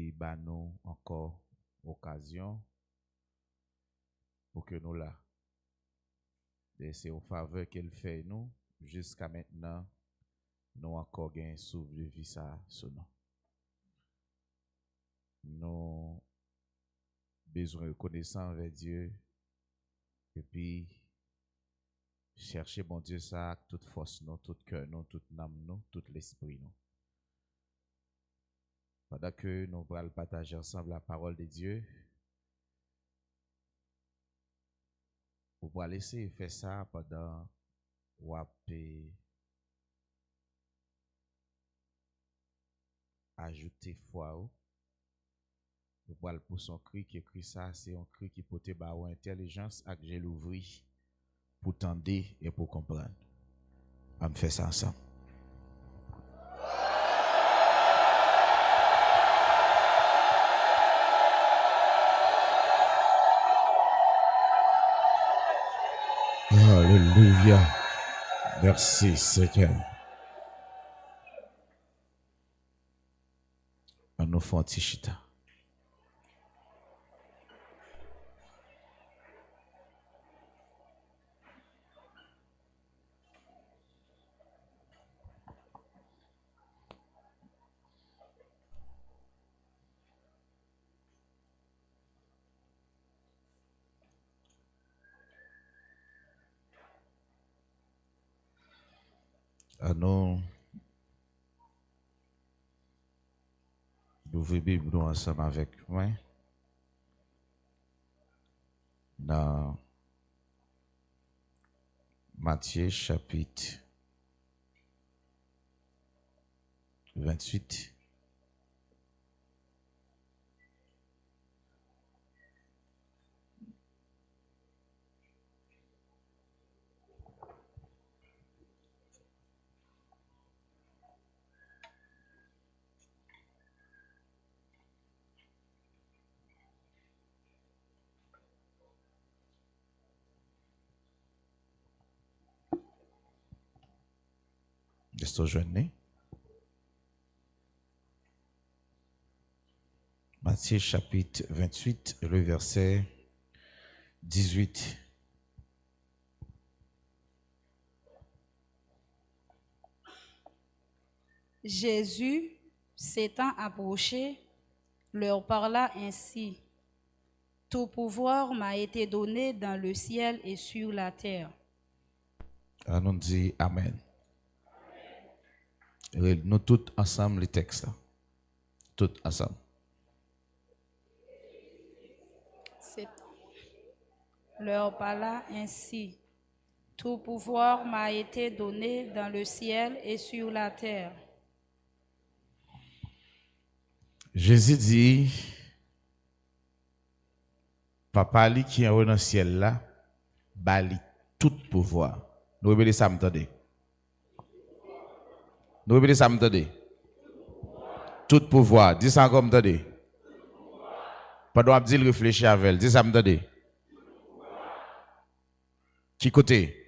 qui bat nous encore occasion pour que nous là. Et c'est en faveur qu'elle fait nous jusqu'à maintenant. Nous encore gain souffle de vie ça sur nous. Nous besoin de connaissance avec Dieu et puis chercher bon Dieu ça avec toute force nous, tout cœur nous, toute âme nous, tout l'esprit nous. Pendant que nous allons partager ensemble la parole de Dieu, vous pouvez laisser faire ça pendant ou ajouter foi. Vous pouvez pour son cri qui écrit ça, c'est un cri qui peut te avoir intelligence et que j'ai l'ouvert pour tendre et pour comprendre. On fait ça ensemble. Alléluia. Merci Seigneur. On nous fait un petit chita. Nous ouvrons la Bible ensemble avec moi dans Matthieu chapitre 28. Est-ce que jeune? Matthieu chapitre 28, le verset 18. Jésus, s'étant approché, leur parla ainsi. Tout pouvoir m'a été donné dans le ciel et sur la terre. On dit Amen. Nous tous ensemble les textes. Tous ensemble. Leur parla ainsi. Tout pouvoir m'a été donné dans le ciel et sur la terre. Jésus dit, Papa li qui est dans le ciel là, bali tout pouvoir. Nous répétons ça, m'entendez? Nous répétons ça, m'entendez? Tout pouvoir. Dis ça encore, m'entendez? Pendant que je réfléchis avec elle, dis ça, m'entendez? Qui côté?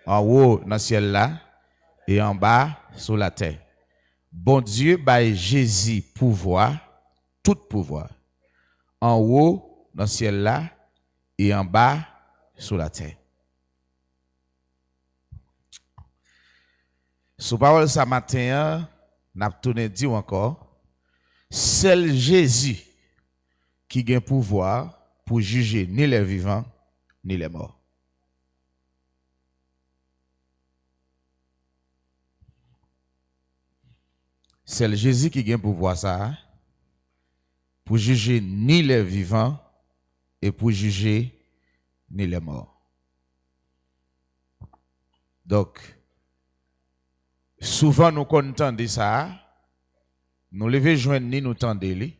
En haut dans le ciel là et en bas sur la terre. Bon Dieu bail Jésus pouvoir, tout pouvoir. En haut dans le ciel là et en bas sur la terre. Sous parole ce matin, n'a tourné dit encore, seul Jésus qui a pouvoir pour juger ni les vivants ni les morts. C'est Jésus qui a pouvoir ça pour juger ni les vivants et pour juger ni les morts. Donc, souvent nous entendons ça, nous levons joindre ni nous tendons.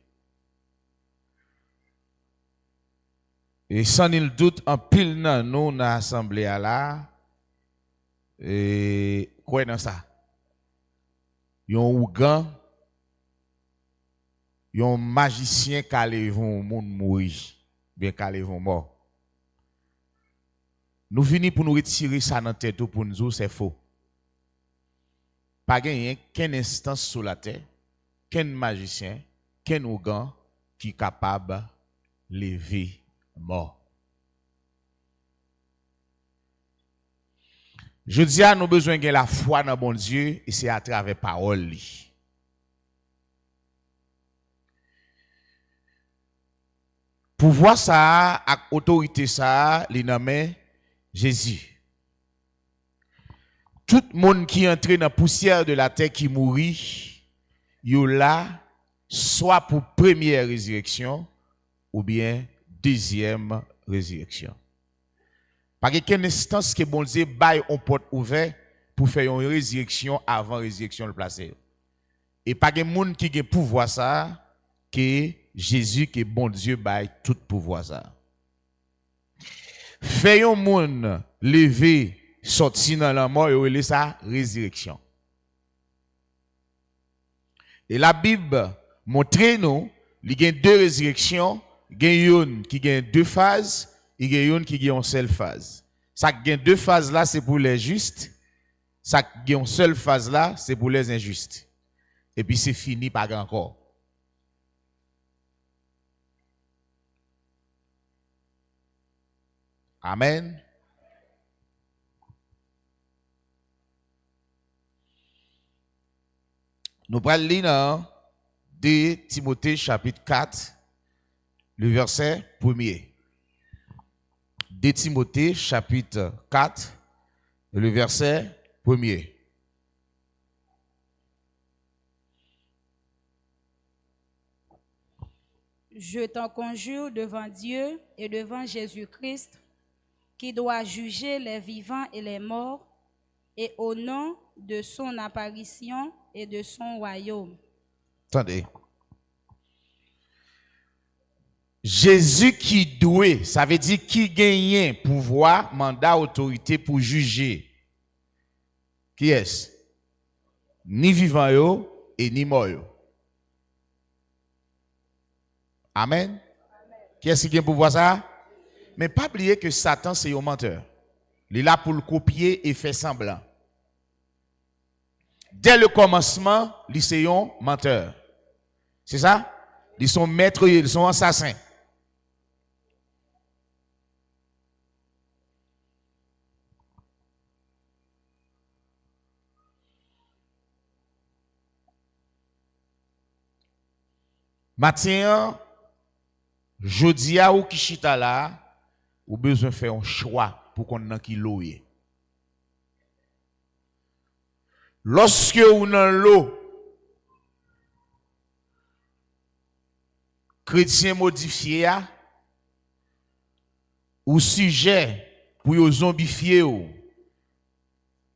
Et sans nul doute, en pile nan nous dans l'assemblée là, et quoi dans ça? Yon ougan, yon magicien qui vont moun mourir, bien qui vont mort. Nous venons pour nous retirer ça dans tête pour nous dire c'est faux. Pas gagné qu'un instant sur la terre, qu'un magicien ken organ qui est capable de lever mort. Je dis à nous besoin de la foi dans bon Dieu et c'est à travers parole. Pouvoir ça, avec autorité ça, les nommé Jésus. Tout le monde qui entre dans la poussière de la terre qui mourit, yo là, soit pour première résurrection ou bien deuxième résurrection. Par quelle instance que bon Dieu baille une porte ouverte pour faire une résurrection avant résurrection le placer. Et pas de monde qui a pouvoir ça que Jésus que bon Dieu baille tout pouvoir ça. Fait un monde lever sorti dans la mort et relé ça résurrection. Et la Bible montre nous il y a deux résurrections, il y a une qui a deux phases. Il y a une qui a une seule phase. Ça qui a deux phases là, c'est pour les justes. Ça qui a une seule phase là, c'est pour les injustes. Et puis c'est fini pas encore. Amen. Nous parlons lire dans 2 Timothée chapitre 4, le verset 1er. 2 Timothée chapitre 4, le verset 1er. Je t'en conjure devant Dieu et devant Jésus-Christ, qui doit juger les vivants et les morts, et au nom de son apparition et de son royaume. Attendez. Jésus qui doué, ça veut dire qui gagne pouvoir, mandat, autorité pour juger. Qui est-ce? Ni vivant yo et ni mort yo. Amen. Qui est-ce qui gagne pouvoir ça? Mais pas oublier que Satan c'est un menteur. Il est là pour le copier et faire semblant. Dès le commencement, il c'est un menteur. C'est ça? Ils sont maîtres, ils sont assassins. Matin, jodi a ou ki chita là, ou besoin faire un choix pour qu'on nan ki l'eau. Lorsque ou nan l'eau, chrétien modifié ou sujet pour yo zombifier ou,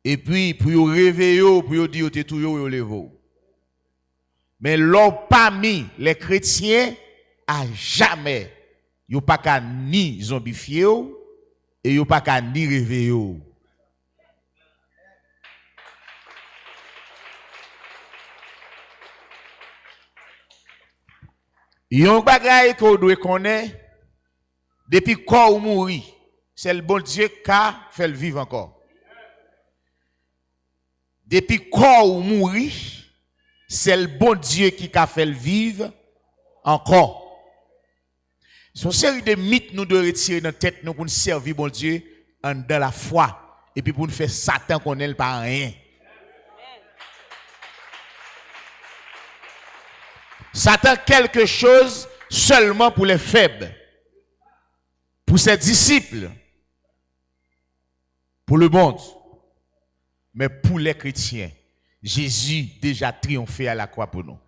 et puis pour yo réveiller pour yo dire te tout yo levo. Mais l'on parmi les chrétiens à jamais yo pas ka ni zombifier et yo pas ka ni réveiller. Yon bagay qu'on doit connaître depuis corps ou mourir, c'est le bon Dieu qui a fait le vivre encore. Depuis corps ou mourir, c'est le bon Dieu qui a fait le vivre encore. C'est une série de mythes nous devons retirer dans la tête nous pour nous servir bon Dieu dans la foi et puis pour nous faire Satan qu'on n'ait pas rien. Satan quelque chose seulement pour les faibles, pour ses disciples, pour le monde. Mais pour les chrétiens, Jésus déjà triomphé à la croix pour nous.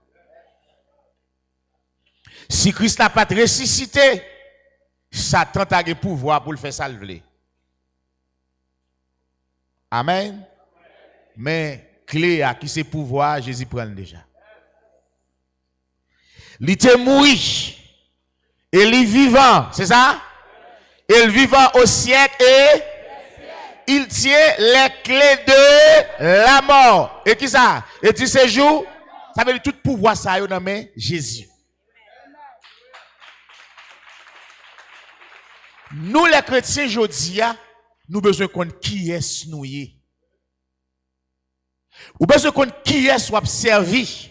Si Christ n'a pas ressuscité, Satan a le pouvoir pour le faire salver. Amen. Mais clé à qui c'est pouvoir, Jésus prend déjà. Il était mort et il est vivant, c'est ça? Il vivant au siècle et il tient les clés de la mort. Et qui ça? Et tu sais jour, ça veut dire tout pouvoir ça yo dans main Jésus. Nous les chrétiens aujourd'hui, nous besoin connaître qui est nous. Ou besoin connaître qui est soit servi.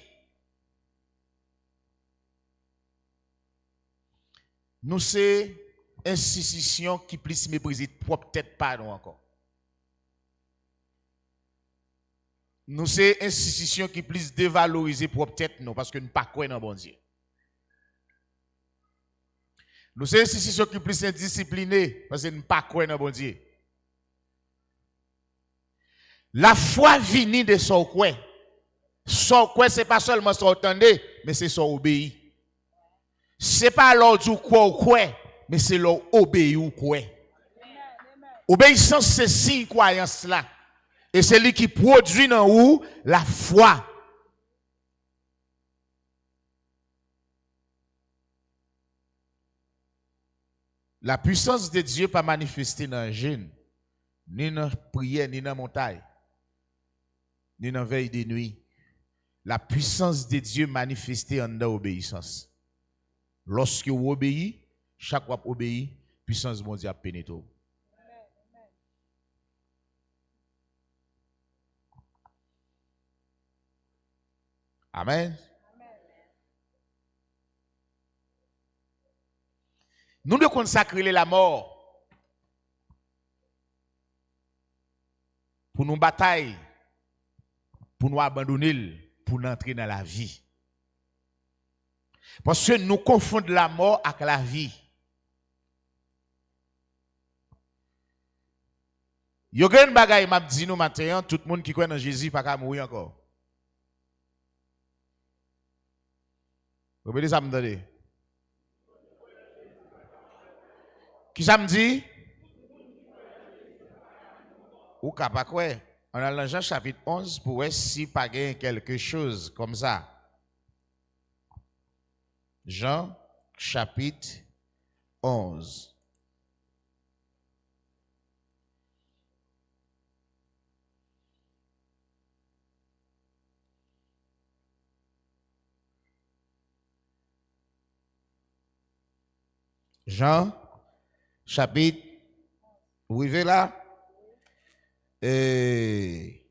Nous c'est institution qui plus méprisée propre tête pas nous encore. Nous c'est institution qui plus dévalorisée propre tête nous parce que nous pas croire dans bon Dieu. Nous c'est institution qui plus indisciplinée parce que nous pas croire dans bon Dieu. La foi vient de son quoi. Son quoi c'est pas seulement son entendez, mais c'est son obéi. C'est pas l'ordre du quoi, mais c'est l'ordre obéi ou quoi. Obéissance c'est signe croyance là. Et c'est lui qui produit dans vous la foi. La puissance de Dieu pas manifestée dans le jeûne, ni dans la prière, ni dans la montagne, ni dans la veille de nuit. La puissance de Dieu manifestée en l'obéissance. Lorsque vous obéissez, chaque fois que vous obéissez, la puissance de Dieu pénètre. Amen. Nous devons consacrer la mort pour nous batailler, pour nous abandonner, pour nous entrer dans la vie. Parce que nous confondons la mort avec la vie. Il y a une bagaille m'a dit nous matin, tout le monde qui croit dans Jésus pas qu'à mourir encore. Vous pouvez dire ça me donner. Qui ça me dit? Ou pas quoi? On a dans Jean chapitre 11 pour voir si pas gain quelque chose comme ça. Jean chapitre 11. Jean chapitre, vous vivez là? Et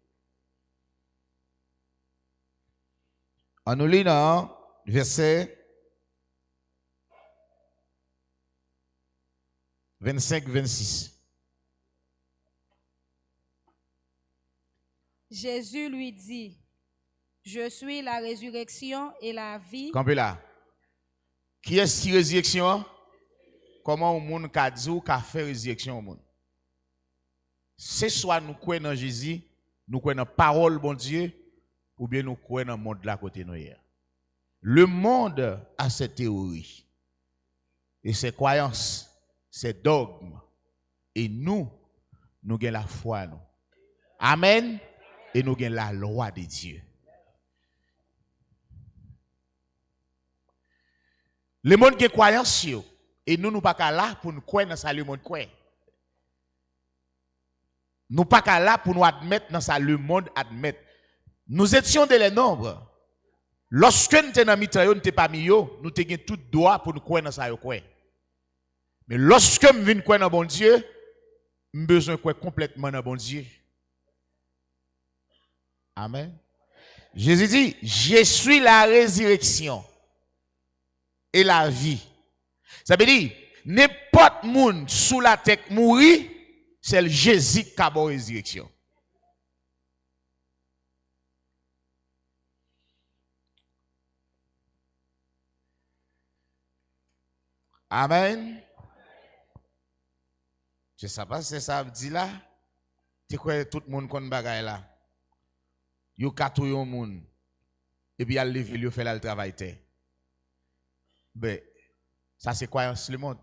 on nous lit dans verset 25-26. Jésus lui dit, je suis la résurrection et la vie. Campez là. Qui est qui résurrection? Comment au monde qu'a dit ou qu'a fait résurrection au monde? C'est soit nous croyons dans Jésus, nous croyons dans la parole bon Dieu, ou bien nous croyons dans le monde de la côté nous hier. Le monde a ses théories et ses croyances, ses dogmes. Et nous avons la foi. Nous. Amen. Et nous avons la loi de Dieu. Le monde qui a croyance, et nous ne sommes pas là pour nous croire dans ça, le monde croit. Nous ne sommes pas là pour nous admettre dans ça, le monde admettre. Nous étions dans les nombres. Lorsque nous étions dans le mitraillon, nous n'étions pas mis, nous avons tout droit pour nous croire dans ça. Mais lorsque nous venons croire dans bon Dieu, nous avons besoin de croire complètement dans bon Dieu. Amen. Jésus dit, je suis la résurrection et la vie. Ça veut dire, n'importe monde sous la tête mourir, c'est le Jésus qui a la résurrection. Amen. Je ne sais pas si ça dit là. Tu crois que tout le monde connaît bagaille là. Yo katou yon moun. Et puis il lever, il fait le travail. Ben, ça c'est croyance le monde.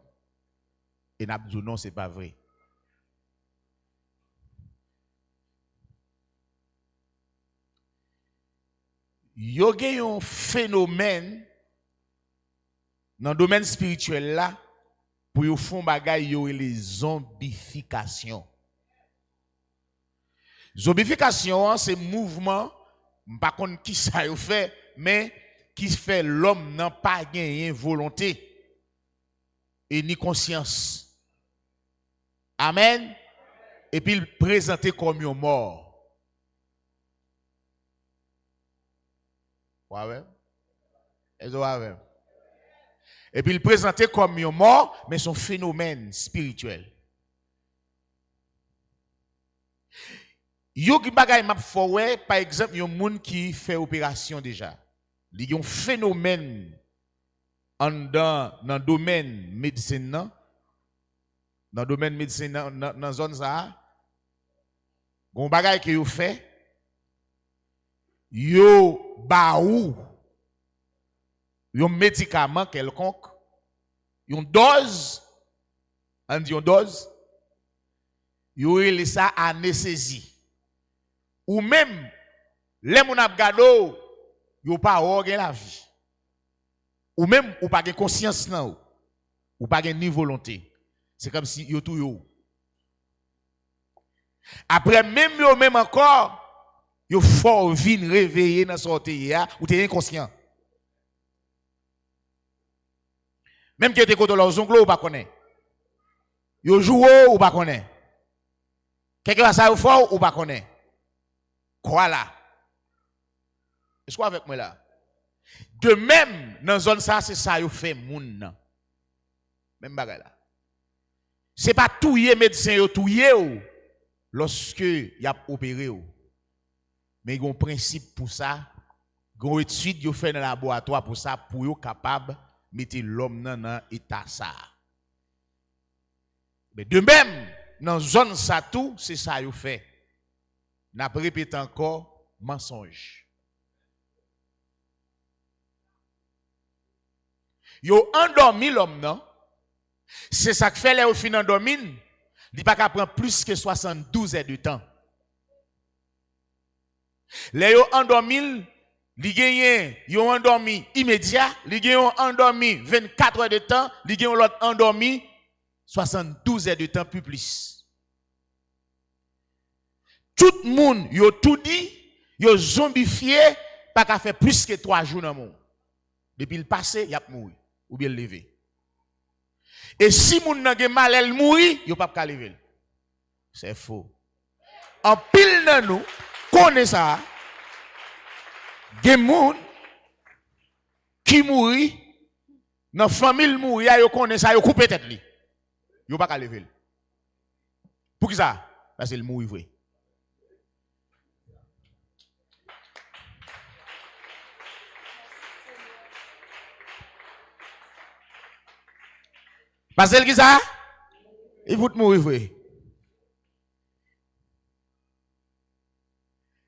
Et n'a dit non, c'est pas vrai. Yo gen yon phénomène dans le domaine spirituel là pour yon font bagay yo les zombification. Zombification c'est mouvement pas contre qui ça yo fait mais qui fait l'homme n'a pas gagné volonté et ni conscience. Amen. Et puis il présenté comme un mort. Ouais. Est-ce que Et puis il présentait comme un mort, mais son phénomène spirituel. Yo qui bagay m'a foué, par exemple, yon moun qui fait opération déjà. Il y a un phénomène dans le domaine médecine, dans le domaine médecine, dans la zone ça, un bagay que yo fait, yo baou, yon médicament quelconque, yon dose, on dit yon dose, yo relé ça anesthésie. Ou même, les moun ap gado, yo pa organ la vie. Ou même, ou pas de conscience nan ou pas de ni volonté. C'est comme si yo tout yo. Après, même yo même encore, yo fort vin réveiller dans sortie ya, ou t'es inconscient. Même que t'es côté leurs ongles ou pas connaît. Yo joue ou pas connaît. Quelque ça ou fort ou pas connaît. Quoi là? Est-ce que avec moi là? De même, dans la zone ça, c'est ça yo fait moun. Même bagay là. C'est pas touyer médecin yo touyer ou lorsque y a opéré ou. Mais il y a un principe pour ça. Il y a une étude yo fait dans le laboratoire pour ça pour yo capable mettre l'homme dans état ça. Mais de même, dans la zone ça tout, c'est ça yo fait. N'a pas répété encore mensonge. Yo endormi l'homme non. C'est ça que fait les fin endormi, il pas qu'à prendre plus que 72 heures de temps. Les yo endormi, li gagne yo endormi immédiat, li gagne endormi 24 heures de temps, li gagne l'autre endormi 72 heures de temps plus. Tout le monde, yo tout dit, yo zombifié, pas qu'à faire plus que 3 jours dans le monde. Depuis le passé, il a mouru, ou bien levé. Et si moun nan gen mal el mouri, yo pas ka lever. C'est faux. En pile nan nous, connaît ça, gen moun qui mouri, dans famille mouri, yo connaît ça, yo coupe tête li. Yo pas ka lever. Pour qui ça? Parce que le mouri vrai. Parce que qui ça? Il faut te mourir vrai.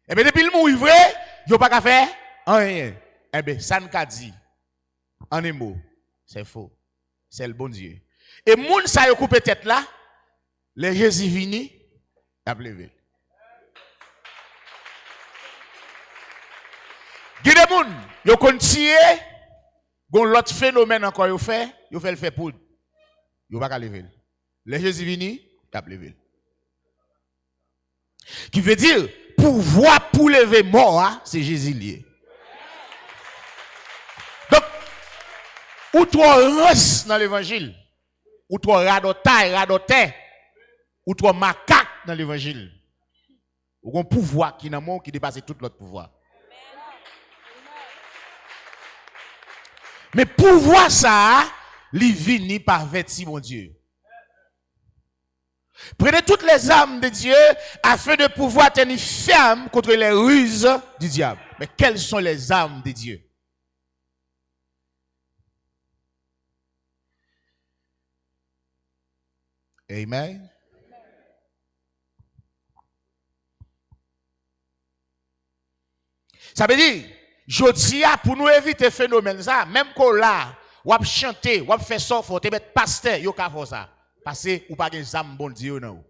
Et bien depuis le mourir vrai, il n'y a pas qu'à faire rien. Eh bien, ça n'a qu'à dire. En un mot, c'est faux. C'est le bon Dieu. Et moun ça y coupe tête là, les Jésus vini, il a levé. Gide moun, yo continue, gon l'autre phénomène encore yo fait le fait pour yo pas lever. Les Jésus vini, il a levé. Qui veut dire pouvoir pour lever mort, c'est Jésus lié. Donc ou toi reste dans l'évangile, ou toi radoté, ou toi macaque dans l'évangile. Ou un pouvoir qui n'a pas qui dépasse tout l'autre pouvoir. Mais pouvoir ça, li vini par vertu mon Dieu. Prenez toutes les armes de Dieu afin de pouvoir tenir ferme contre les ruses du diable. Mais quelles sont les armes de Dieu? Amen. Ça veut dire, je dis pour nous éviter phénomène ça, même qu'on là, ou ap chanter, ou ap faire ça, faut te mettre pasteur, yo ka faire ça. Parce que ou pas gen zam bon Dieu non.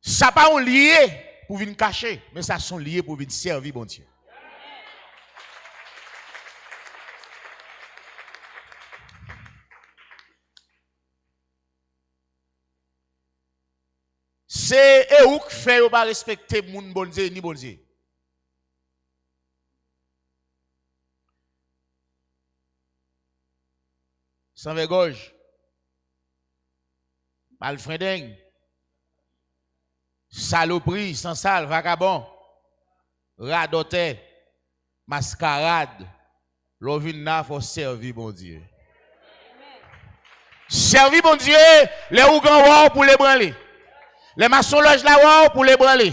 Ça pas on lié pour venir cacher, mais ça sont liés pour venir servir bon Dieu. C'est eux qui fait ou pas respecter moun bon Dieu ni bon Dieu. Sans vergogne, malfreding, saloperie, sans sale, vagabond, radoté, mascarade. L'ovina faut servir bon Dieu. Servir bon Dieu, les ougans pour les branler. Les maçons-loges là pour les branler.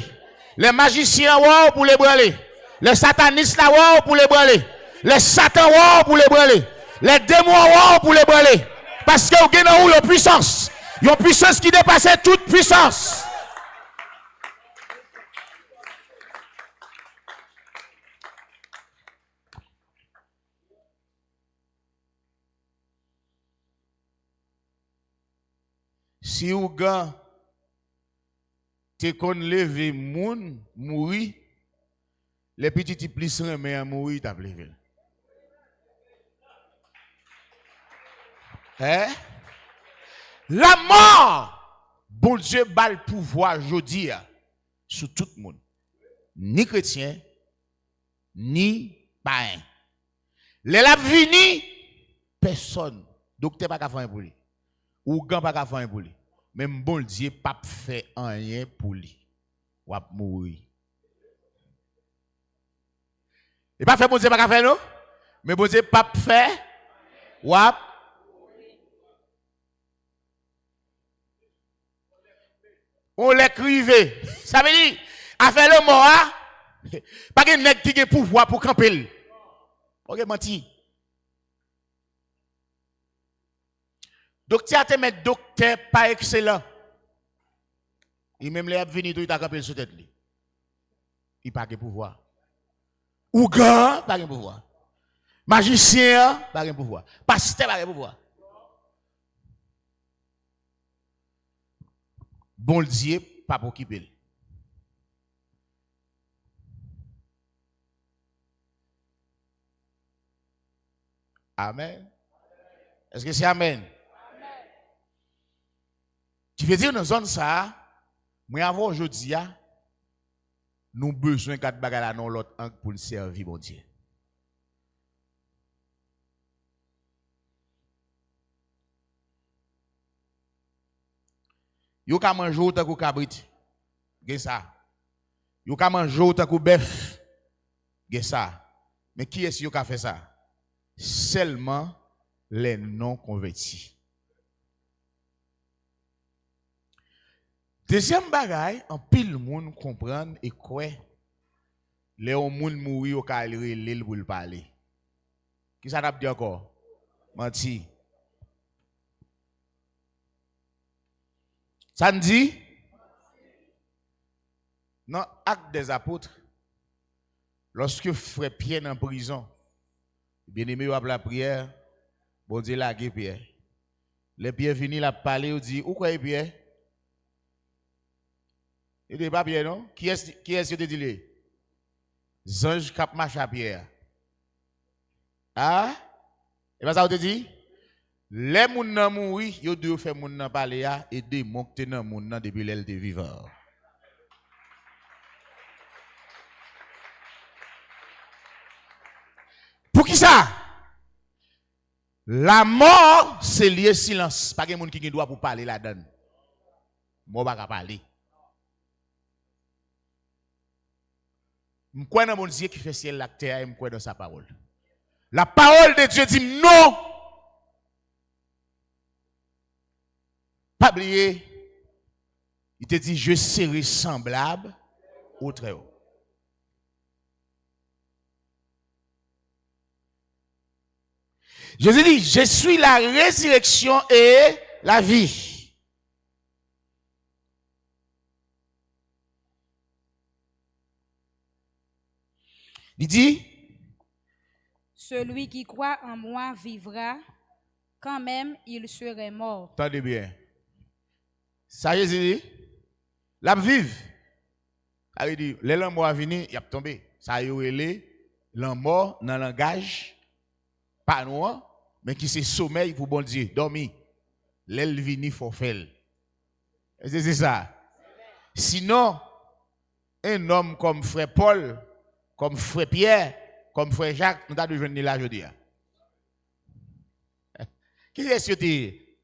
Les magiciens pour les branler. Les satanistes là pour les branler. Les satans pour les branler. Les démons pour les branler. Parce que vous avez une puissance. Une puissance qui dépasse toute puissance. Si vous avez te kon lever moun mourir, les petits plus mais à mourir t'a levé. Hein? La mort, bon Dieu bat le pouvoir aujourd'hui sur tout le monde. Ni chrétien, ni païen. Les lap vini, personne. Docteur pas qu'à faire pour lui. Ou gan pas qu'à faire pour lui. Même bon Dieu pas fait rien pour lui. Ou a mourir. Et pas fait bon Dieu pas qu'à faire non? Mais bon Dieu pas fait ou a on l'écrivait. Ça veut dire à faire le mort pas que nèg qui a pouvoir pour camper. OK menti. Docteur te met docteur pas excellent. Il même les a venir tout il t'a campé sur tête li. Il pas de pouvoir. Ou gars pas de pouvoir. Magicien pas de pouvoir. Pasteur pas de pouvoir. Bon Dieu pas pour occuper. Amen. Est-ce que c'est amen? Qui veut dire dans zone ça, moi avant aujourd'hui nous besoin quatre bagages dans l'autre angle pour le servir bon Dieu. Yo ka manger tant que cabrit. Gen ça. Yo ka manger tant que bœuf. Gen ça. Mais qui est-ce qui a fait ça? Seulement les non convertis. Deuxième bagaille, en pile monde comprendre et quoi les monde mourir au cas l'île pour le parler. Qui ça t'a dit encore? Menti. Ça me dit dans Actes des Apôtres, lorsque frère Pierre en prison, bien aimé à la prière, bon Dieu l'a gué Pierre. Les Pierre fini la parler, il dit où quoi Pierre? Il dit pas Pierre non? Qui est-ce que te dit les? Zange cap marche à Pierre. Ah? Et pas ça vous te dit? Les moun nan mouri, yo dwe faire moun nan parler et des monter nan moun nan depuis l'elle de vivant. Pour qui ça? La mort, c'est lié silence. Pas de moun qui doit pour parler là-dedans. Moi pas parler. M'kwa nan mon Dieu qui fait ciel la terre, m'kwa dans sa parole. La parole de Dieu dit non. Pas oublier. Il te dit je serai semblable au Très-Haut. Jésus dit je suis la résurrection et la vie. Il dit celui qui croit en moi vivra, quand même il serait mort. Attendez bien. Ça Jésus dit, la vive. Ça veut dire, les morts à venir, il a tombé. Ça y est, l'homme mort dans le langage, pas noir, mais qui c'est sommeil pour bon Dieu, dormir. L'aile vini faut faire. C'est ça. Sinon, un homme comme frère Paul, comme frère Pierre, comme frère Jacques, nous avons besoin de là aujourd'hui. Qui est-ce que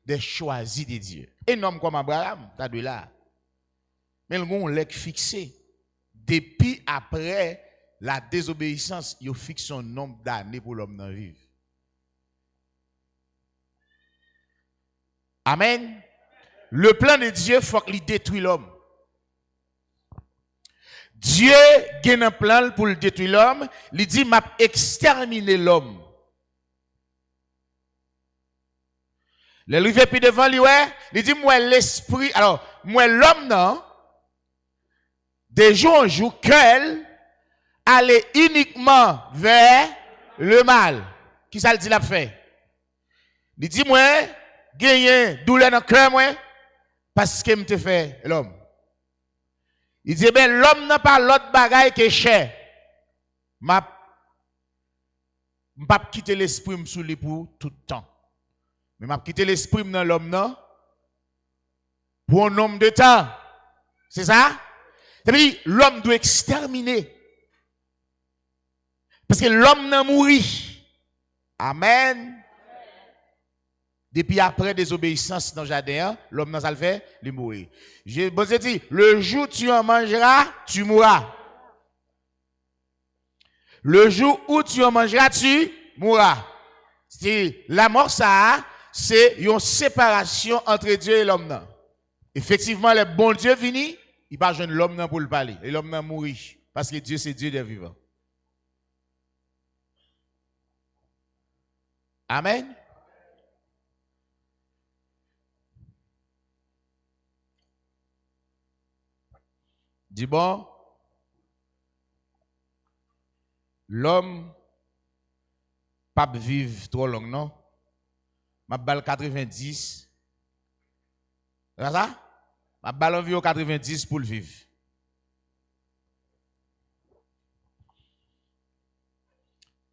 des choisis de Dieu? Un homme comme Abraham, tu as de là. Mais le monde l'a fixé. Depuis après, la désobéissance, il fixe un nombre d'années pour l'homme d'en vivre. Amen. Le plan de Dieu, il faut qu'il détruise l'homme. Dieu a un plan pour détruire l'homme. Il dit, m'a exterminé l'homme. Le rive puis devant lui, il dit, moi l'esprit, alors, moi l'homme, non, de jour en jour, qu'elle allait uniquement vers le mal. Qui ça le dit l'a fait? Il dit, moi, gagner douleur dans le cœur, moi, parce que me fait l'homme. Il dit, ben, l'homme n'a pas l'autre bagaille que cher. M'a pas quitter l'esprit sous lui pour tout le temps. Mais m'a quitter l'esprit dans l'homme, non? Pour un nombre de temps. C'est ça? C'est-à-dire, l'homme doit exterminer. Parce que l'homme n'a mouru. Amen. Depuis après désobéissance dans le jardin, l'homme n'a pas le fait, il mourit. Je vous ai dit, le jour où tu en mangeras, tu mourras. Le jour où tu en mangeras, tu mourras. C'est la mort, ça, c'est une séparation entre Dieu et l'homme. Effectivement, le bon Dieu venu, il va joindre l'homme pour le parler. Et l'homme n'a mouru. Parce que Dieu, c'est Dieu des vivants. Amen. Dis bon, l'homme pas vivre trop long, non? Ma balle 90. C'est ça? Ma balle environ 90 pour le vivre.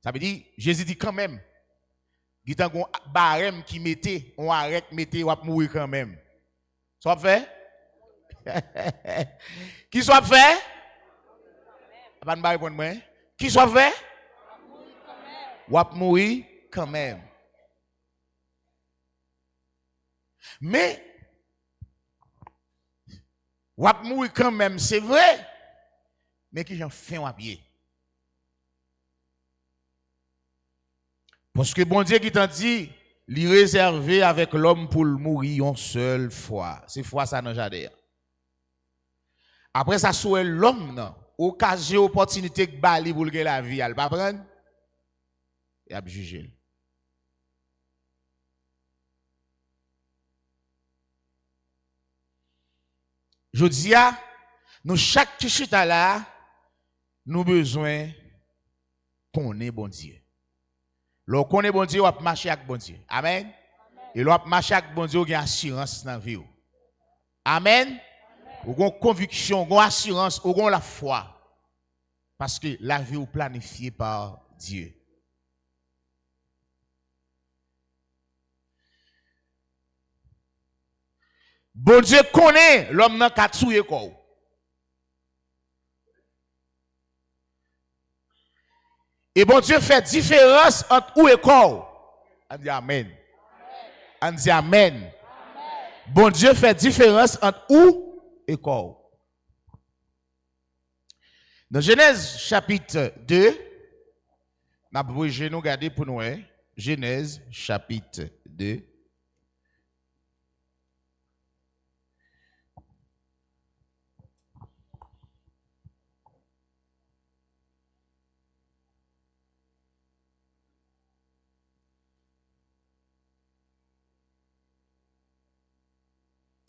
Ça veut dire, Jésus dit quand même, il y a un barème qui mettait, on arrête, mettait, on va mourir quand même. Soit fait? Qui soit fait? Pas de répondre moi. Qui soit fait? Ou à mourir quand même. Mais ou à mourir quand même, c'est vrai. Mais qui j'en fais à pied. Parce que bon Dieu qui t'a dit, il réservé avec l'homme pour le mourir une seule fois. C'est fois ça dans le jardin. Après ça, soit l'homme, non. Occasion, opportunité que bali pour le la vie, elle va prendre. Et a juger. Je dis, nous, chaque chita là, nous besoin qu'on ait bon Dieu. Lorsqu'on connaît bon Dieu, on va marcher avec bon Dieu. Amen. Et l'on va marcher avec bon Dieu, on a assurance dans la vie. Amen. On a conviction, on a assurance, on a la foi. Parce que la vie est planifiée par Dieu. Bon Dieu connaît l'homme dans katsouye ko. Et bon Dieu fait différence entre ou et corps. On dit amen. On dit amen. Bon Dieu fait différence entre ou et corps. Dans Genèse chapitre 2, nous regarder pour nous. Genèse chapitre 2.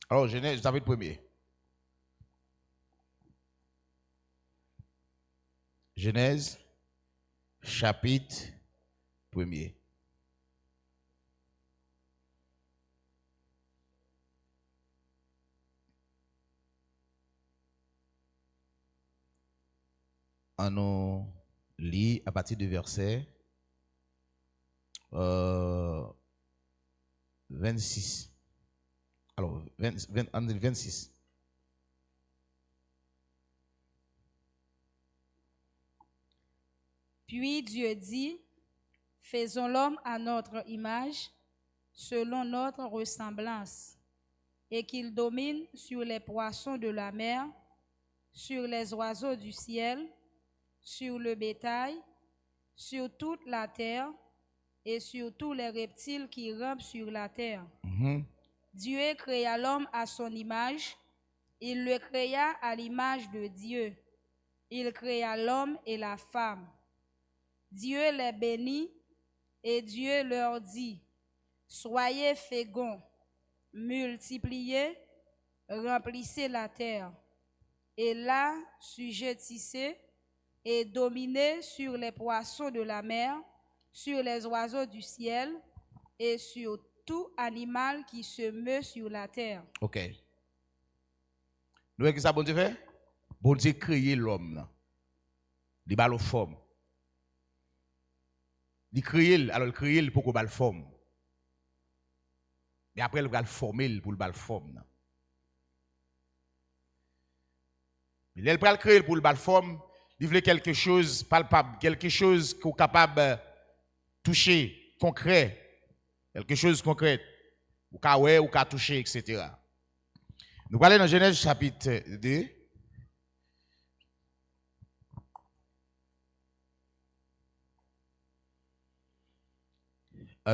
Alors, Genèse chapitre 1er. Genèse chapitre 1er. On nous lit à partir du verset 26. Alors, 26. Puis Dieu dit, faisons l'homme à notre image, selon notre ressemblance, et qu'il domine sur les poissons de la mer, sur les oiseaux du ciel, sur le bétail, sur toute la terre et sur tous les reptiles qui rampent sur la terre. Dieu créa l'homme à son image. Il le créa à l'image de Dieu. Il créa l'homme et la femme. Dieu les bénit et Dieu leur dit, soyez féconds, multipliez, remplissez la terre, et la sujettissez et dominez sur les poissons de la mer, sur les oiseaux du ciel et sur tout animal qui se meut sur la terre. OK. Nous voyons que ça, bon Dieu fait? Bon Dieu créé l'homme. Il a la forme. Il crée, alors il crée pour qu'il ait la forme. Et après, il va le former pour le forme. Il va le créer pour le forme. Il veut quelque chose palpable, quelque chose qu'on est capable de toucher, concret. Quelque chose de concret. Ou qu'à ouais, ou qu'à toucher, etc. Nous allons dans Genèse chapitre 2.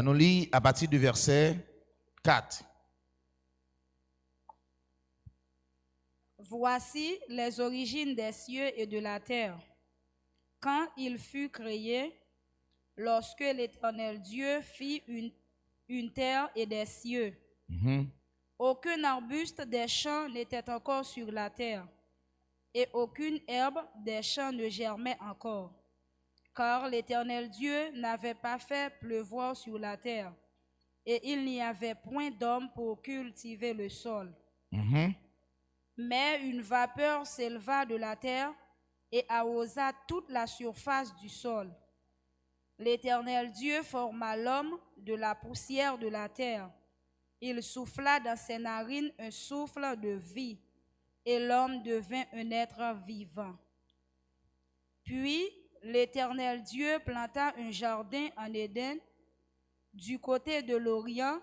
Nous lisons à partir du verset 4. Voici les origines des cieux et de la terre. Quand il fut créé, lorsque l'Éternel Dieu fit une terre et des cieux, aucun arbuste des champs n'était encore sur la terre, et aucune herbe des champs ne germait encore, car l'Éternel Dieu n'avait pas fait pleuvoir sur la terre, et il n'y avait point d'homme pour cultiver le sol. Mais une vapeur s'éleva de la terre et arrosa toute la surface du sol. L'Éternel Dieu forma l'homme de la poussière de la terre. Il souffla dans ses narines un souffle de vie, et l'homme devint un être vivant. Puis l'Éternel Dieu planta un jardin en Éden, du côté de l'Orient,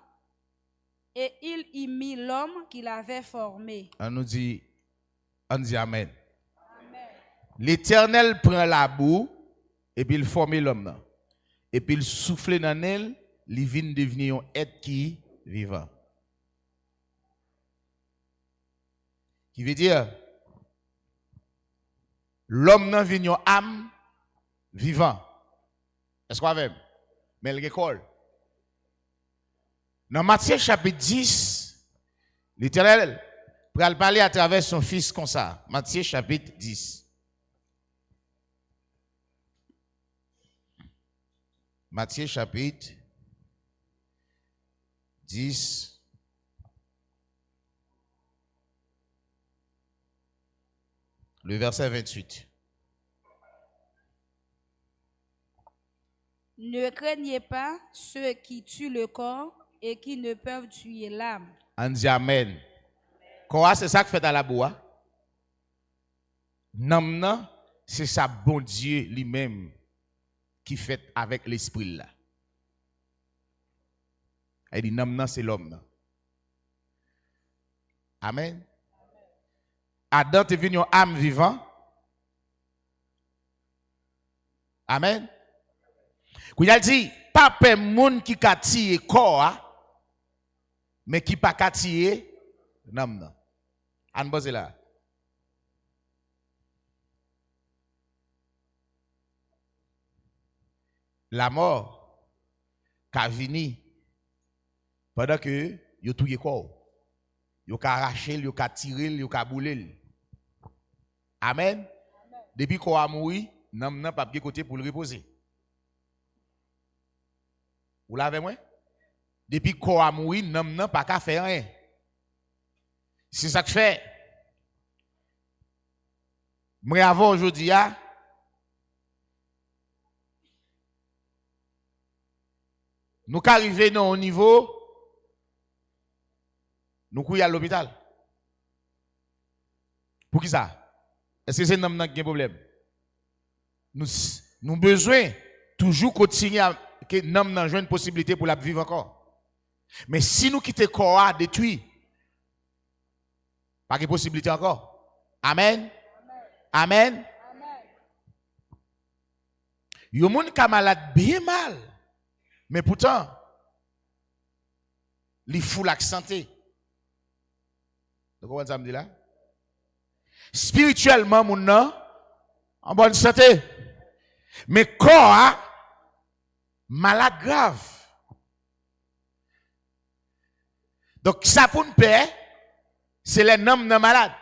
et il y mit l'homme qu'il avait formé. On dit Amen. L'Éternel prend la boue et puis il forme l'homme. Et puis il souffle dans elle, il vient devenir un être qui vivant. Qui veut dire, l'homme n'a venu une âme vivant. Est-ce qu'on a mais il école. Dans Matthieu chapitre 10, l'Éternel va parler à travers son fils comme ça. Matthieu chapitre 10. Matthieu chapitre 10. Le verset 28. Ne craignez pas ceux qui tuent le corps et qui ne peuvent tuer l'âme. On dit Amen. Quoi, c'est ça que fait à la bois? Non, c'est ça, bon Dieu lui-même qui fait avec l'esprit là. Il dit non, c'est l'homme. Amen. Adam est venu une âme vivante. Amen. Quand il dit, pas de monde qui a tiré corps, mais qui pas tiré non. On pose là. La mort qu'a vini pendant que yo touye corps. Yo ka arraché, yo ka tiré, yo ka boulé. Amen. Depuis qu'on a mouru, n'a pas de côté pour le reposer. Vous l'avez moi? Depuis qu'on a mouru, n'a pas qu'à faire rien. C'est ça que fait. Moi avant aujourd'hui nous arrivons au niveau nous couillons à l'hôpital. Pour qui ça? Est-ce que c'est un homme qui a un problème? Nous avons besoin toujours continuer à que nous avons une possibilité pour la vivre encore. Mais si nous quittons le corps détruit, pas de possibilité encore. Amen. Amen. Yo moun ka malade bien mal. Mais pourtant, li fou la santé. Vous comprenez ça me dit là? Spirituellement, moun nan en bonne santé. Mais corps malade grave. Donc ça pour nous paix, c'est les noms non malades.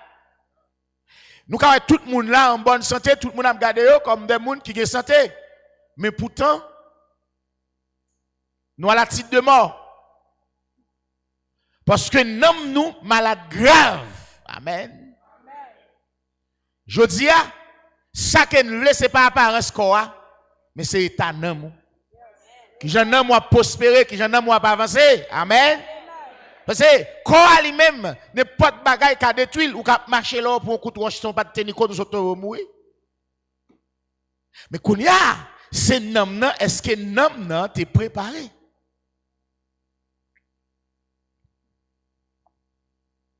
Nous quand tout le monde là en bonne santé, tout le monde a regardé eux comme des gens qui ont santé. Mais pourtant, nous avons la titre de mort. Parce que nous nous malades graves. Amen. Je dis, ça que nous voulons, ce n'est pas apparence quoi, mais c'est état nous. Qui j'en ai moi prospérer, qui j'en ai moi avancer. Amen. Parce que quoi lui-même, n'importe bagaille qui détruit ou qui marcher là pour un coup de roche, son pas de tenir compte, nous autres mourir. Mais qu'on y a, c'est nom, est-ce que nom t'es préparé?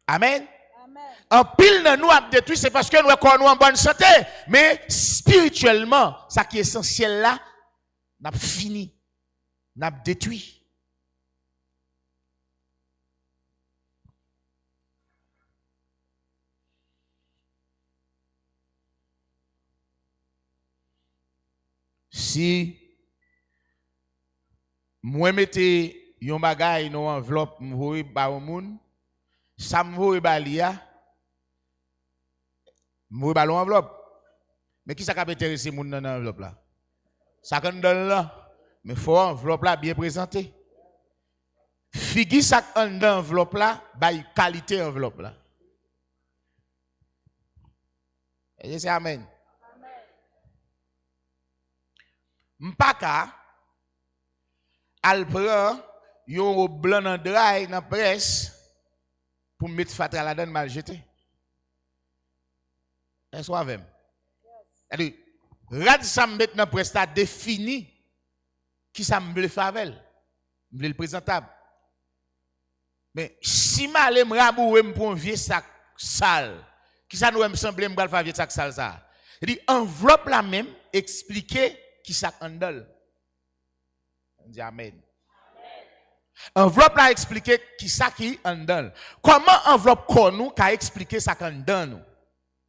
Amen. En pile dans nous a détruit, c'est parce que nous sommes en bonne santé. Mais spirituellement, ça qui est essentiel là, n'a fini, n'a détruit. Si moi mettez yon bagay dans enveloppe m'voye ba au moun, ça m'voye ba lia, m'voye ba l'enveloppe. Mais qui ça qui intéressé moun dans l'enveloppe là? Ça qu'on donne là, mais faut enveloppe là bien présentée. Figi ça dans enveloppe là, ba qualité enveloppe là. Et c'est amen. M'paka al prend yon blanc dans dry dans presse pour mettre fatra la donne mal jeté. Est-ce avec? C'est-à-dire rad ça mettre dans presse ta défini qui ça me favel, me le présentable. Mais si m'aller me rabouer pour un vieux sac sale, qui ça nous me semble me faire vieux sac sale ça. C'est-à-dire enveloppe la même expliquer qui ça andal. On dit amen. Enveloppe l'a expliqué qui ça qui andal. Comment enveloppe nous qu'a expliqué ça qu'andal nous?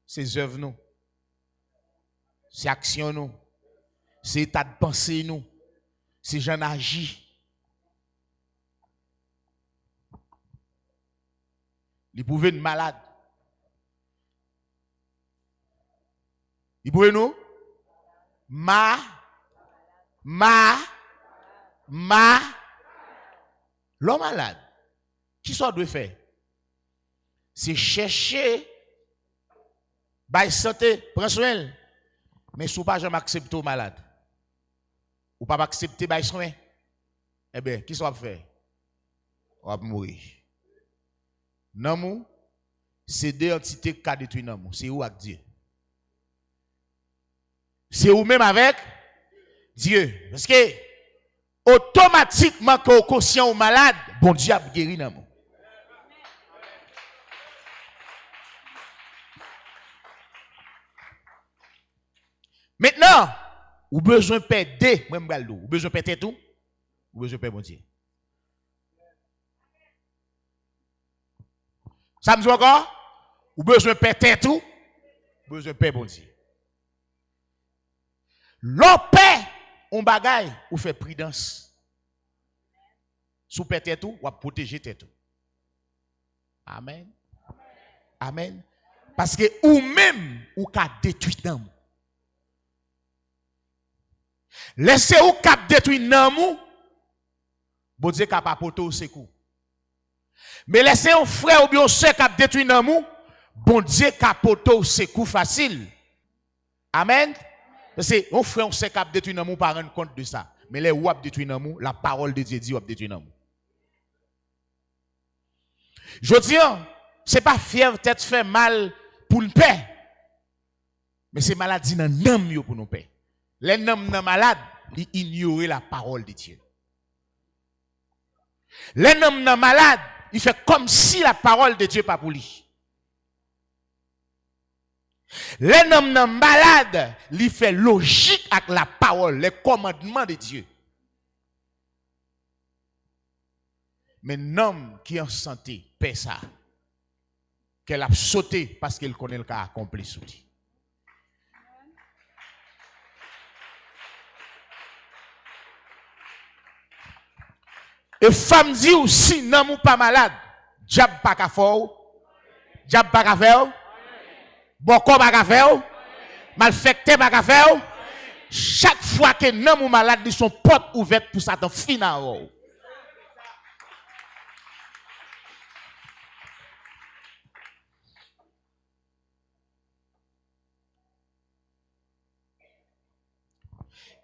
C'est œuvres nous. C'est action nous. C'est état de pensée nous. C'est j'en agis. Il pouvait être malade. Il pouvait nous l'homme malade, qui ça doit faire? C'est chercher, by santé, prendre soin. Mais si vous pas jamais accepter au malade, ou pas accepter by soin, eh bien, qui ça va faire? On va mourir. Non, c'est deux entités qui détruisent non, c'est où avec Dieu? C'est où même avec Dieu. Parce que automatiquement, quand on est conscient ou malade, bon Dieu a guéri dans nous. Maintenant, ou besoin de perdre, ou besoin de perdre tout, ou besoin de perdre bon Dieu. Ça me dit encore? Ou besoin de perdre tout, ou besoin de perdre bon Dieu. L'opé, on bagaille, ou fait prudence. Sous perdre tout, ou protéger tout. Amen. Amen. Parce que ou même, ou ka détruit dans nous. Laissez ou cap détruit dans nous, bon Dieu cap apporter au secours. Mais laissez un frère ou bien un soeur cap détruit dans nous, bon Dieu cap apporter au secours facile. Amen. Parce que un frère ou soeur cap détruit dans nous, pas rendre compte de ça. Mais les ou ap détruit dans nous, la parole de Dieu dit ou ap détruit dans nous. Je dis, c'est pas fier tête fait mal pour le paix. Mais c'est maladie dans l'âme pour nous paix. Les hommes malades, ils ignorent la parole de Dieu. Les hommes malades, ils font comme si la parole de Dieu pas pour lui. Les hommes nan malade, li fait logique avec la parole, les commandements de Dieu. Mais un homme qui est en santé, paie ça. Qu'elle a sauté parce qu'elle connaît le cas accompli sous lui. Et femme dit aussi, non, ou pas malade, diable pas qu'à faire, diable pas qu'à faire, boko pas qu'à faire, malfecté pas qu'à faire. Chaque fois que non ou malade, ils sont portes ouvertes pour Satan final.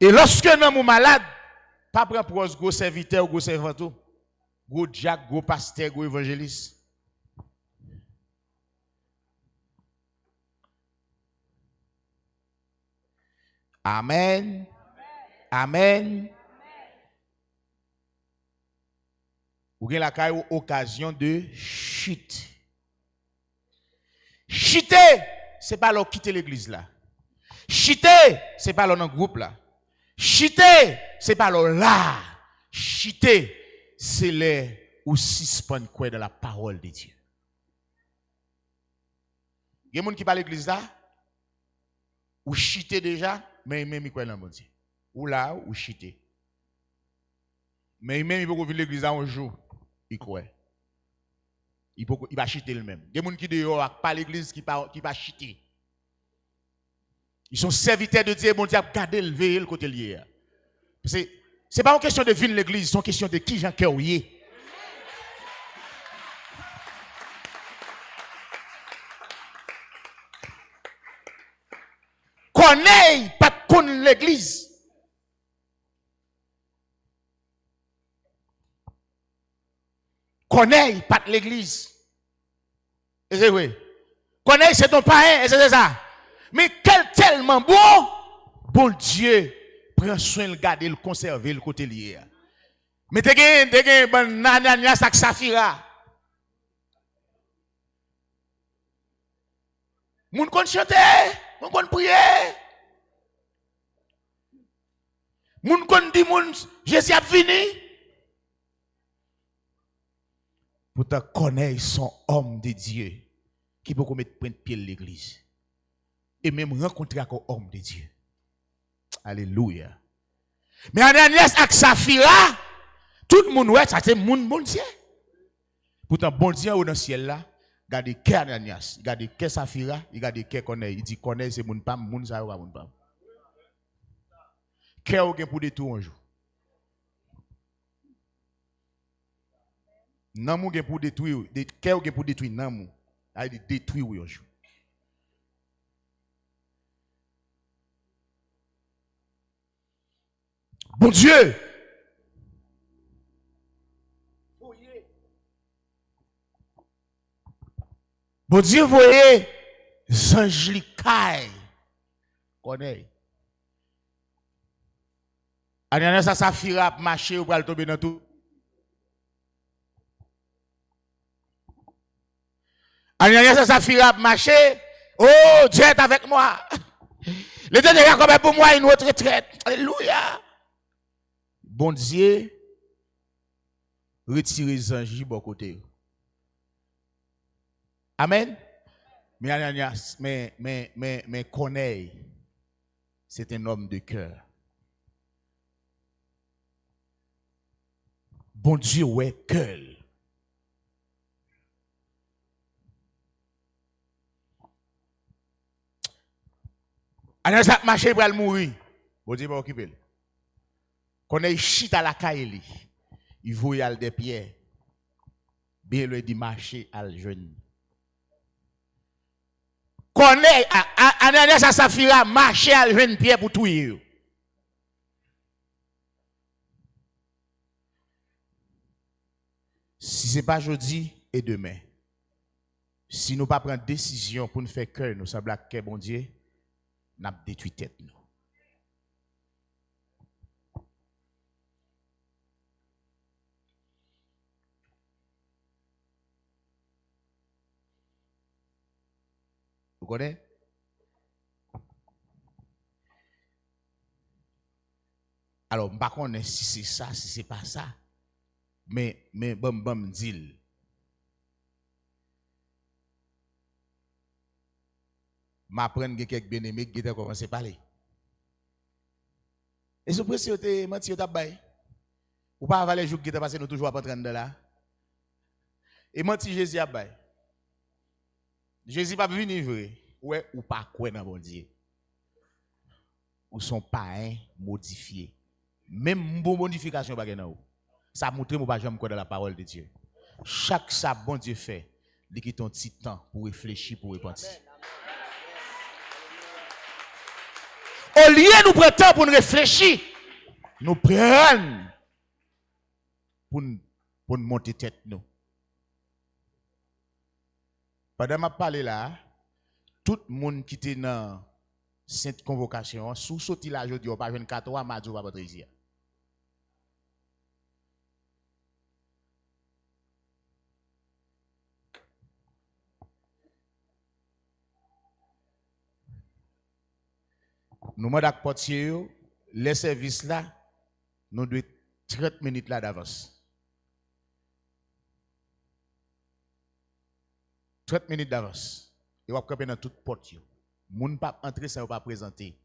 Et lorsque un homme est malade, pas prendre pour un gros serviteur, gros servant, gros diacre, gros pasteur, gros évangéliste. Amen. Amen. Vous avez la occasion de chute. Chuter, ce n'est pas leur quitter l'église là. Chuter, ce n'est pas leur groupe là. Chuter, ce n'est pas leur là. Chuter, c'est les ou suspendre quoi dans la parole de Dieu. Il y a des gens qui parlent de l'église là, ou chuter déjà, mais même quoi dans le Dieu. Ou là, ou chuter. Mais même il peut venir l'église là un jour, il croit. Il va chuter le même. Il y a des gens qui dehors pas l'église qui va chuter. Ils sont serviteurs de Dieu, bon Dieu a gardé le veiller le côté lié. C'est pas une question de venir l'église, c'est une question de qui j'en cœur y. Connaît pas connaître l'église. Connaît pas l'église. Et c'est vrai. Connaît c'est ton parrain, et c'est ça. Mais quel tellement bon Dieu prend soin de garder, le conserver le côté lié. Mais t'es gagné bon Ananias ak Safira. Moun kon chanter, moun kon prier. Moun kon di moun Jésus a fini. Pourtant connaître son homme de Dieu qui peut mettre point de pied l'église. Et même rencontrer avec un homme de Dieu. Alléluia. Mais Ananias ak Safira, tout le monde ouais, ça c'est moun bon Dieu. Pourtant bon Dieu dans le ciel là, regardez qui Ananias, regardez qui Safira, regardez qui connaît, il dit connaît c'est moun pam, moun ça va moun pam. Qui a pour détruire un jour. Nan mou gen pour détruire, qui a pour détruire nan mou, a dit détruire un jour. Bon Dieu. Bon Dieu, voyez, anges li kay. Connaît. Ananias a Safira marcher ou pral tomber dans tout. Ananias a Safira marcher. Oh, Dieu est avec moi. Le Dieu est comme pour moi une autre retraite. Alléluia. Bon Dieu, retire les anges de bon côté. Amen. Mais Ananias, mais Corneille, c'est un homme de cœur. Bon Dieu, ouais, cœur. Ananias a marché pour mourir. Bon Dieu va occuper. Corneille chita à la caille. Il voyait des pierres. Bien lui dit marcher à le jeune. Connaît Ananias a Safira marcher à jeune pierre pour tout y. Si ce n'est pas aujourd'hui et demain, si nous ne pas prendre décision pour nous faire cœur, nous semblons que bon Dieu, nous avons détruit tête nous. Vous connaissez? Alors, je ne sais pas si c'est ça, si c'est pas ça. Mais bon, dit. M'apprendre quelques bien-aimés qui ont commencé à parler. Et ce précieux, tu menti, tu as baillé. Ou pas avaler les jours qui ont passé, nous toujours à prendre de là. Et menti, Jésus a baillé. Jésus pas venu vrai. Ouais, ou pas quoi dans bon Dieu. Ou son païen modifié. Même bon modification pas dans. Ça montre moi pas jamais quoi dans la parole de Dieu. Chaque ça bon Dieu fait, il quitte un petit temps pour réfléchir, pour repentir. Au lieu de nous prendre temps pour nous réfléchir, nous prenons pour nous monter tête nous. Pendant que je parle là, tout le monde qui était dans cette convocation, sous sorti là aujourd'hui, on pas 24 heures, mardi ou pas votre ici. Nous demandons à portier, les services là, nous devons 30 minutes là d'avance. 30 minutes d'avance. Et on va camper dans toute porte. Les gens ne pas entrer, ça ne va pas présenter.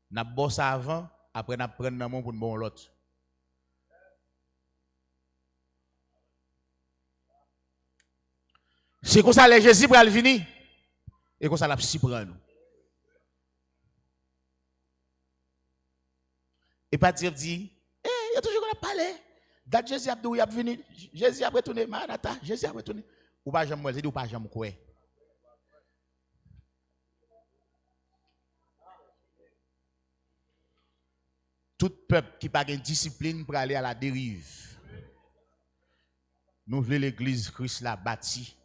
Nous avons bossé avant, après nous prenons dans pour nous bon l'autre. C'est comme ça que Jésus pour venir. Et comme ça l'a si prend nous. Et pas dire dit, il y a toujours qu'on a parlé. Date Jésus a dit, il a venu. Jésus a retourné, Maranatha, Jésus a retourné. Ou pas jamais moi, ou pas jamais quoi. Tout peuple qui n'a pas de discipline pour aller à la dérive. Nous voulons l'église Christ la bâtie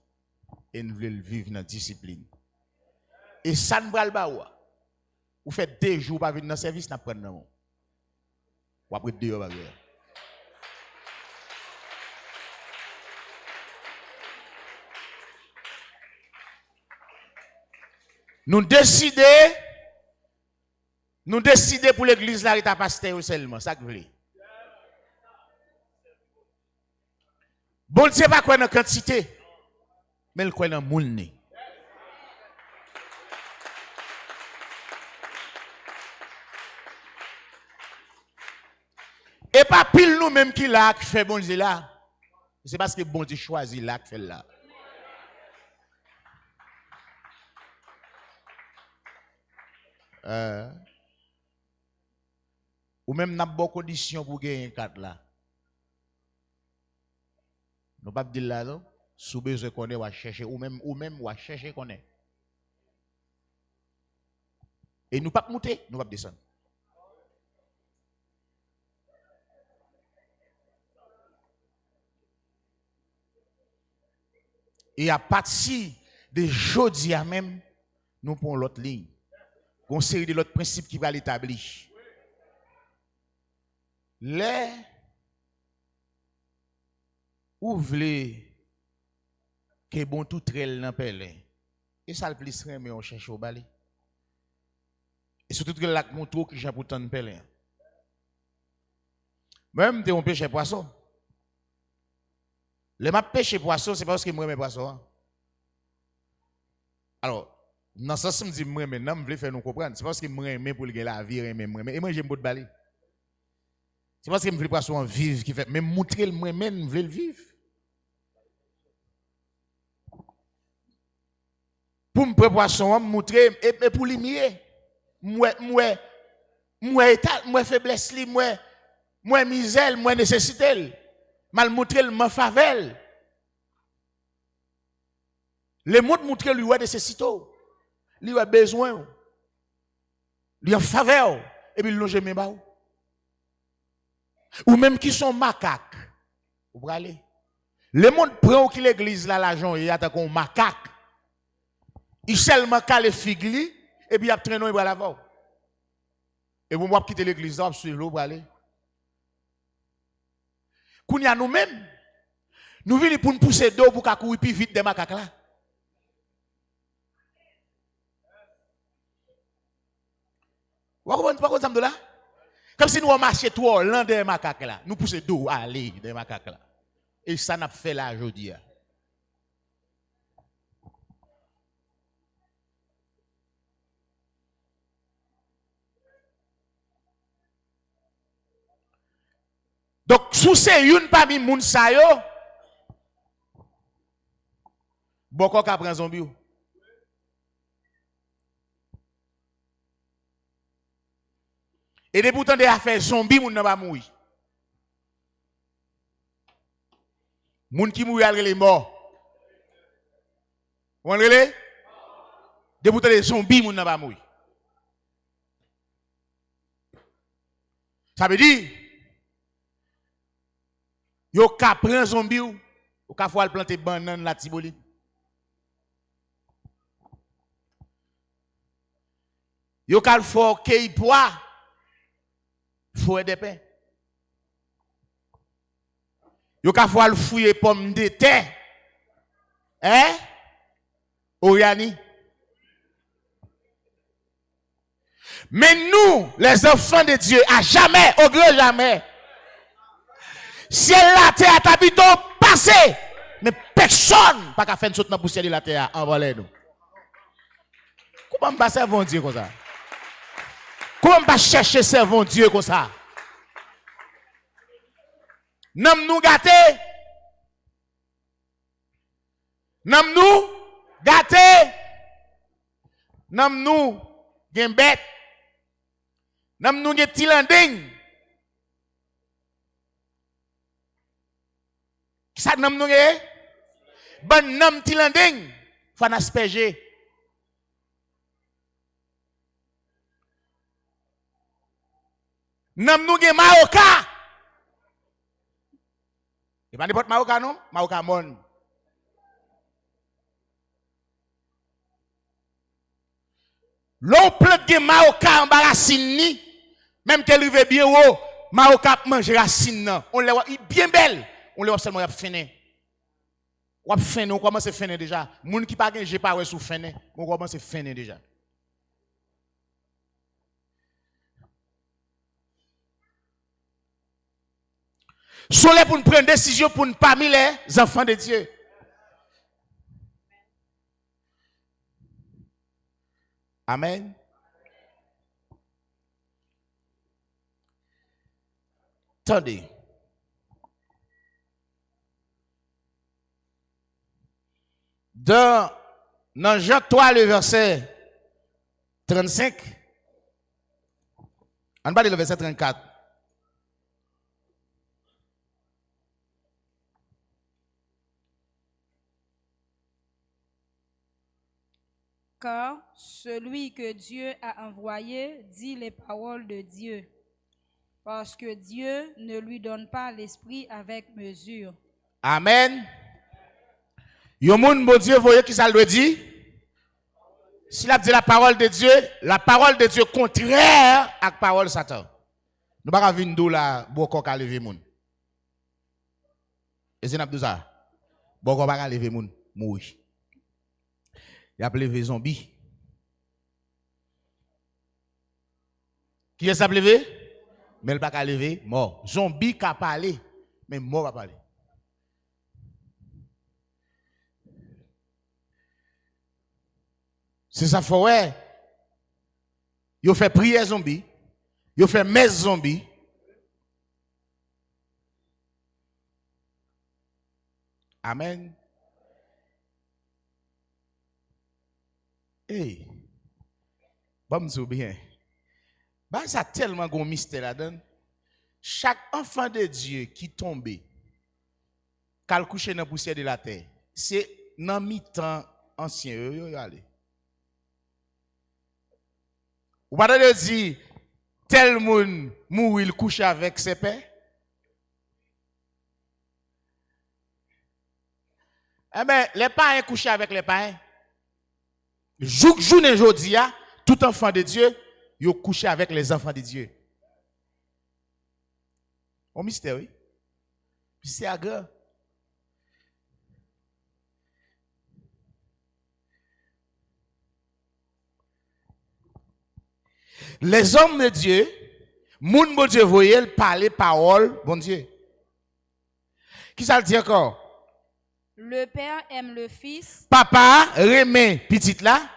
et nous voulons vivre dans la discipline. Et ça ne va pas. Vous faites 2 jours pour venir dans le service, n'a pas de nom. Ou après 2 heures. Nous décidons pour l'église là, il t'a pasteur seulement, ça que vous voulez. Bon Dieu pas quoi dans quantité, mais il quoi dans moule. Et pas pile nous même qui là qui fait bon Dieu là. C'est parce que bon Dieu choisit là qui fait là. Ou même n'a pas condition pour gagner 4 là. Nous pas dire là non, sous besoin qu'on est ou chercher ou même ou chercher qu'on est. Et nous pas monter, nous pas descendre. Et à partir de jeudi à même, nous prenons l'autre ligne. Une série de l'autre principe qui va l'établir. Les ou voulez que bon tout trel dans pelin. Et ça le plus mais on cherche au balai. Et surtout que la montre qui j'ai pourtant de pelin. Même si on pêche poisson. Le m'a pêché poisson, c'est parce que moi mes poissons. Alors, dans ce sens, je me dis, moi, maintenant, je veux faire nous comprendre. C'est parce que moi, je pour la vie, et moi, j'aime beaucoup de balai. C'est parce que je veux poisson vivre, qui fait, même montrer le moi-même, je veux le vivre. Pour me prendre poisson, montrer, et pour l'imier. Moi, faiblesse, moi, misère, moi, nécessité. Mal montrer le favelle. Les mots montrer lui ouais nécessité. Lui a besoin. Lui a faveur. Et puis loge mes ba. Ou même qui sont macaques. Vous pouvez aller. Le monde prend qui l'église là l'argent et attaque un macaque. Il seulement cale figli et puis il a traîné il va l'avant. Et vous moi quitter l'église là sur l'eau pour aller. Kounya nous-mêmes nous venons pour nous pousser d'eau pour courir plus vite des macaques là. Vous comprenez? comme ça là. Comme si nous on marchait tout l'an des macaques là. Nous pousser dos aller des macaques là. Et ça n'a fait là aujourd'hui. Donc sous c'est une parmi moun sa yo. Boko ka prend zombie. Et de pourtant de affaires zombie moun nan pas mourir. Moun qui mourir les morts. Vous entendez? De pourtant des zombies moun nan pas mourir. Ça veut dire yo ka prend zombie ou ka faut planter banane la tiboli. Yo ka faut kei pois faut des pain. Yo ka faut fouiller pomme de terre. Hein? Oriani. Mais nous, les enfants de Dieu, à jamais, au grand jamais, ciel la terre t'habitons passé, mais personne pas qu'à faire une saute dans la poussière de la terre envoler nous. Comment on va servir Dieu comme ça? Comment on va chercher servir Dieu comme ça? Nam nous gâter. Nam nous gâter. Nam nous gen bête. Nam nous gen tilanding. Ça nam nous gen? Ban nam tilanding. Faut n'asperger. Nam nous gen maoka. Et pas n'importe maoka non? Maoka mon. L'on plante gen maoka en racine ni, même qu'elle rive bien haut, maoka mange racine nan. On les voit bien belle, on les voit seulement y a fini. Ou a fini, on commence à finir déjà. Moun qui pas gen j'ai pas ouais sous fini, on commence à finir déjà. Sont là pour nous prendre décision pour nous parmi les enfants de Dieu. Amen. Attendez. Dans Jean 3, le verset 35, on va lire le verset 34. Car celui que Dieu a envoyé dit les paroles de Dieu, parce que Dieu ne lui donne pas l'esprit avec mesure. Amen. Yon moun bon Dieu, voyez qui ça le dit? S'il a dit la parole de Dieu contraire à la parole de Satan. Nous ne pouvons pas venir d'où là, beaucoup à lever moun. Et c'est n'a ça. Beaucoup à lever moun, mourir. Il a levé zombie. Qui est-ce qui a levé? Mais il n'a pas levé, mort. Zombie qui a parlé, mais mort va parler. C'est ça, faut ouais. Yo fait prière zombie. Yo fait messe zombie. Amen. Hey. Bon, me bien. Bah, ça tellement gros mystère là-dedans. Chaque enfant de Dieu qui tombe, qu'elle couche dans la poussière de la terre, c'est dans mi-temps ancien. Yo allez. Ou pas de dire, tel monde mourit, il couche avec ses pères? Eh bien, les parents couchent avec les parents. Journée aujourd'hui, tout enfant de Dieu, il couche avec les enfants de Dieu. Au mystère, oui. C'est agréable. Les hommes de Dieu, moun bon Dieu voyait parler parole, bon Dieu. Qui ça le dit encore? Le Père aime le Fils Papa remet petite là.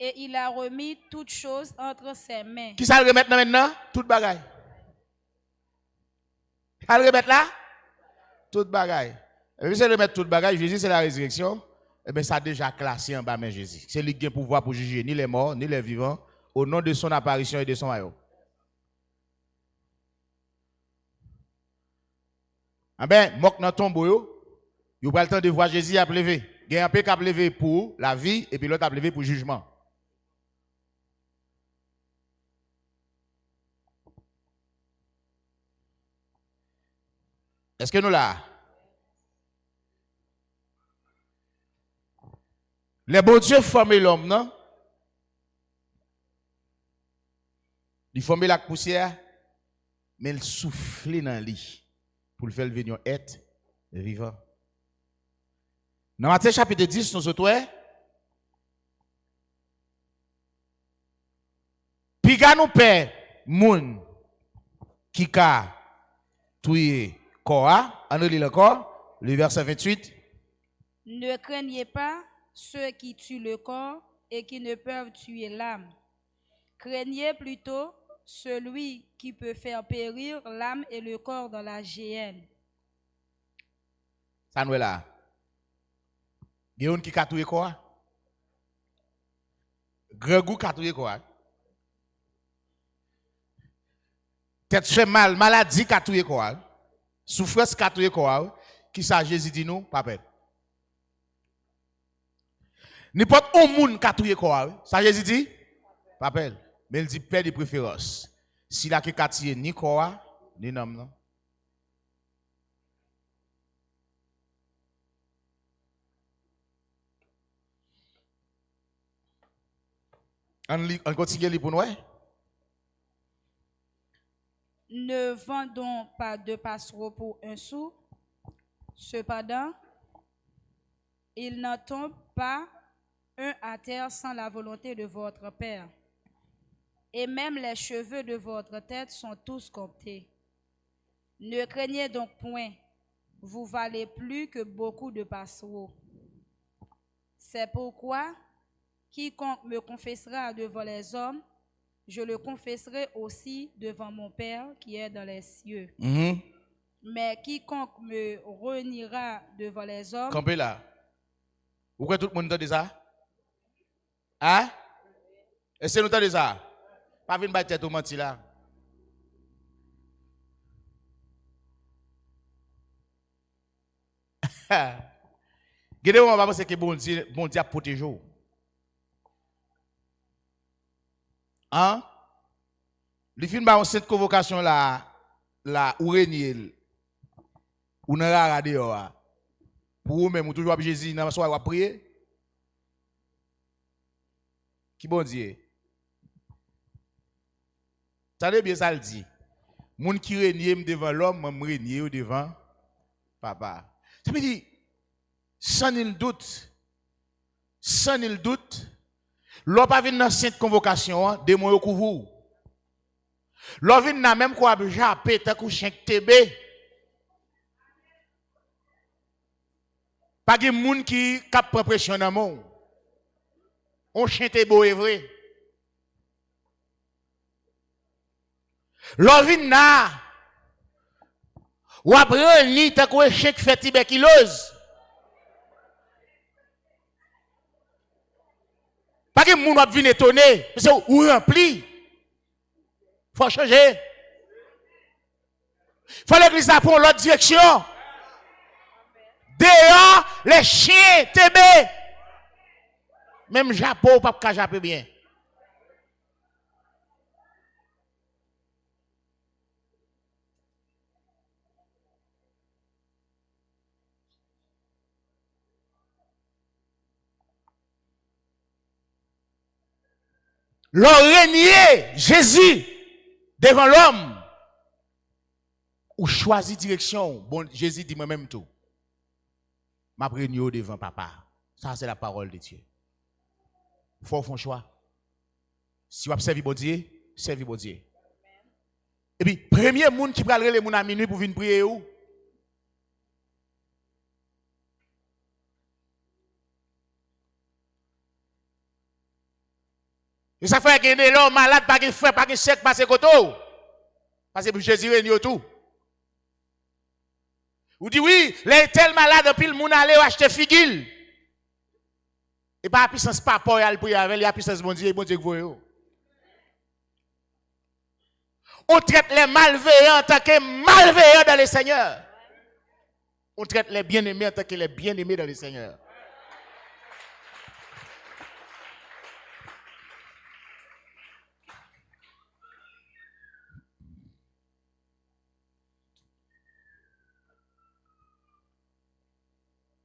et il a remis toutes choses entre ses mains. Qui ça le remet maintenant? Toute bagaille. Ça le remet là? Toute bagaille. Et puis c'est le remettre toute bagaille, Jésus c'est la résurrection. Eh bien ça a déjà classé en bas mais Jésus. C'est lui qui a pouvoir pour juger ni les morts ni les vivants au nom de son apparition et de son royaume. Ah ben, moque dans tombeau yo, pas le temps de voir Jésus a levé. Il y a un peu qui a levé pour la vie et puis l'autre a levé pour le jugement. Est-ce que nous là? Les bons dieux forment l'homme, non? Il forme la poussière, mais il souffle dans lui pour le faire venir être vivant. Dans Matthieu chapitre 10, nous autres, Piga nous père, moun, qui ka touye Korah, on lit encore, le verset 28. Ne craignez pas ceux qui tuent le corps et qui ne peuvent tuer l'âme. Craignez plutôt celui qui peut faire périr l'âme et le corps dans la géhenne. Ça nous est là. Il y a un qui a touye Korah. Grégou a touye Korah. Tête fait mal, maladie a touye Korah. Souffrance a touye Korah. Qui ça Jésus dit nous, pas peur. N'importe où moun qui a touye Korah. Ça Jésus dit, pas peur. Mais il dit père de préférence. Si la qui a tué ni Korah, ni nom non. On continue pour nous. Ne vendons pas de passereaux pour un sou. Cependant, il n'en tombe pas un à terre sans la volonté de votre Père. Et même les cheveux de votre tête sont tous comptés. Ne craignez donc point, vous valez plus que beaucoup de passereaux. C'est pourquoi, quiconque me confessera devant les hommes, je le confesserai aussi devant mon Père qui est dans les cieux. Mais quiconque me reniera devant les hommes... Campez là. Pourquoi tout le monde entend ça? Hein? Est-ce que nous entendons ça? Pas venir battre tête au menti là. Gardez on va penser que bon Dieu a protégé. Hein? Le film a cette convocation là ou renier ou nan rara dehors. Pour vous même ou toujours Jésus dans soir ou prier. Qui bon Dieu? Tendez bien ça le dit. Moun qui renier devant l'homme, moi renier devant papa. Ça veut dire sans nul doute, l'on pas vinn dans cette convocation, démon yo couvou. L'on vinn dans même quoi jappé tant que chien TB. Pas de moun qui cap prend pression dans mon. On chien beau est vrai. L'on vinn na ou après ni tant que chien fait tuberculose. Pas que moun va venir étonner, parce que ou rempli. Faut changer. Faut l'église pour l'autre direction. Dehors, les chiens, TB. Même Japon, pas Japon bien. L'on renié Jésus devant l'homme. Ou choisi direction. Bon, Jésus dit moi-même tout. M'a renié devant papa. Ça, c'est la parole de Dieu. Il faut faire un choix. Si vous observez bon Dieu, servir bon Dieu. Et puis, premier monde qui prend les gens à minuit pour venir prier où? Et ça fait qu'il y a des gens malades, pas de frère, pas de sec, pas de côté. Parce que Jésus est tout. Vous dites oui, les tels malades, puis le monde allait acheter figuille. Et pas la puissance papa, il y a le prier avec, il y a la puissance bon Dieu que vous. On traite les malveillants en tant que malveillants dans le Seigneur. On traite les bien-aimés en tant que les bien-aimés dans le Seigneur.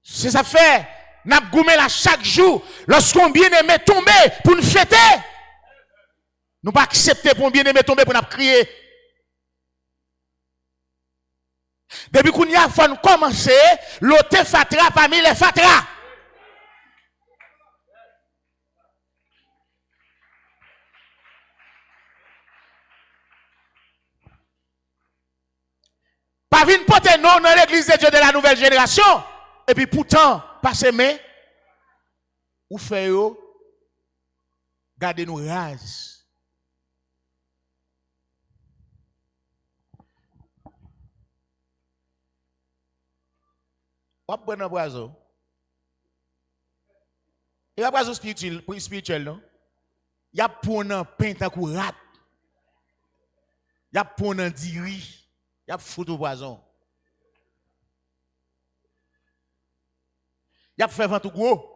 C'est ça fait, n'a goumé là chaque jour, lorsqu'on bien-aimé tombe pour nous fêter. Nous pas accepter pour bien-aimé tomber pour nous crier. Depuis qu'on y a faut nous commencer, l'autre fatra parmi les fatras. Pas venir porter non dans l'église de Dieu de la nouvelle génération. Et puis pourtant, pas s'aimer, ou fait yo, gardez nous rase. Ou prendre un oiseau. Il y a un oiseau spirituel, non? Il y a pour un pain tant qu'on rat. Il y a pour un diri. Il y a foutu au poison. Il y a fait ventre gros.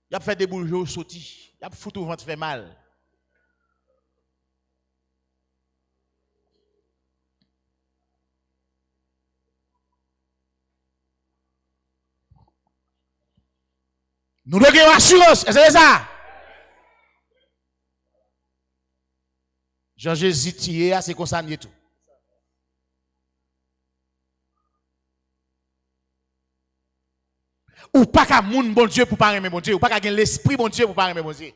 Il y a fait des bourgeons sautis. Il y a foutu au ventre fait mal. Nous devons avoir assurance. C'est ça. Jean-Jésus tiré, c'est concerné tout. Ou pas qu'à moun bon Dieu pour pas aimer bon Dieu, ou pas qu'à l'esprit bon Dieu pour pas aimer bon Dieu.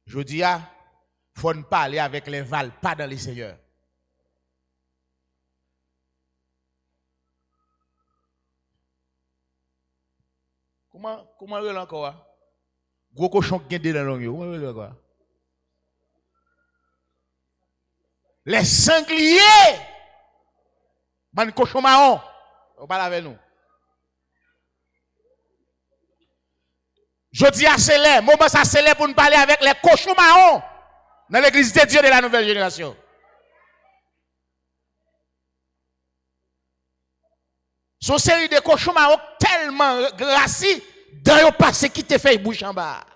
Je dis il faut ne parler avec les vals, pas dans les seigneurs. Comment elle encore? Gros cochon qui est dans l'angle. Comment elle encore? Les sangliers. Man cochon marron. On parle avec nous. Je dis à Célé, moment ça Célé pour nous parler avec les cochons marrons dans l'église de Dieu de la nouvelle génération. Son série de cochons marrons tellement gracis dans le passé qui te fait bouche en bas.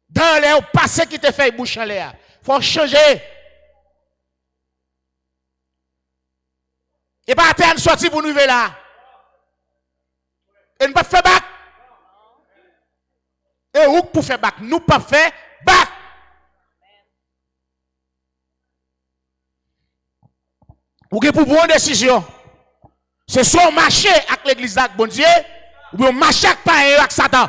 Dans le passé qui te fait bouche en l'air. Faut changer. Et pas attendre sortir pour nous là. Et nous pas faire bac. Et où pour faire bac? Nous pas faire bac. Ou que pour prendre une décision. C'est soit marcher avec l'église avec bon Dieu, ou bien marcher avec païen avec Satan.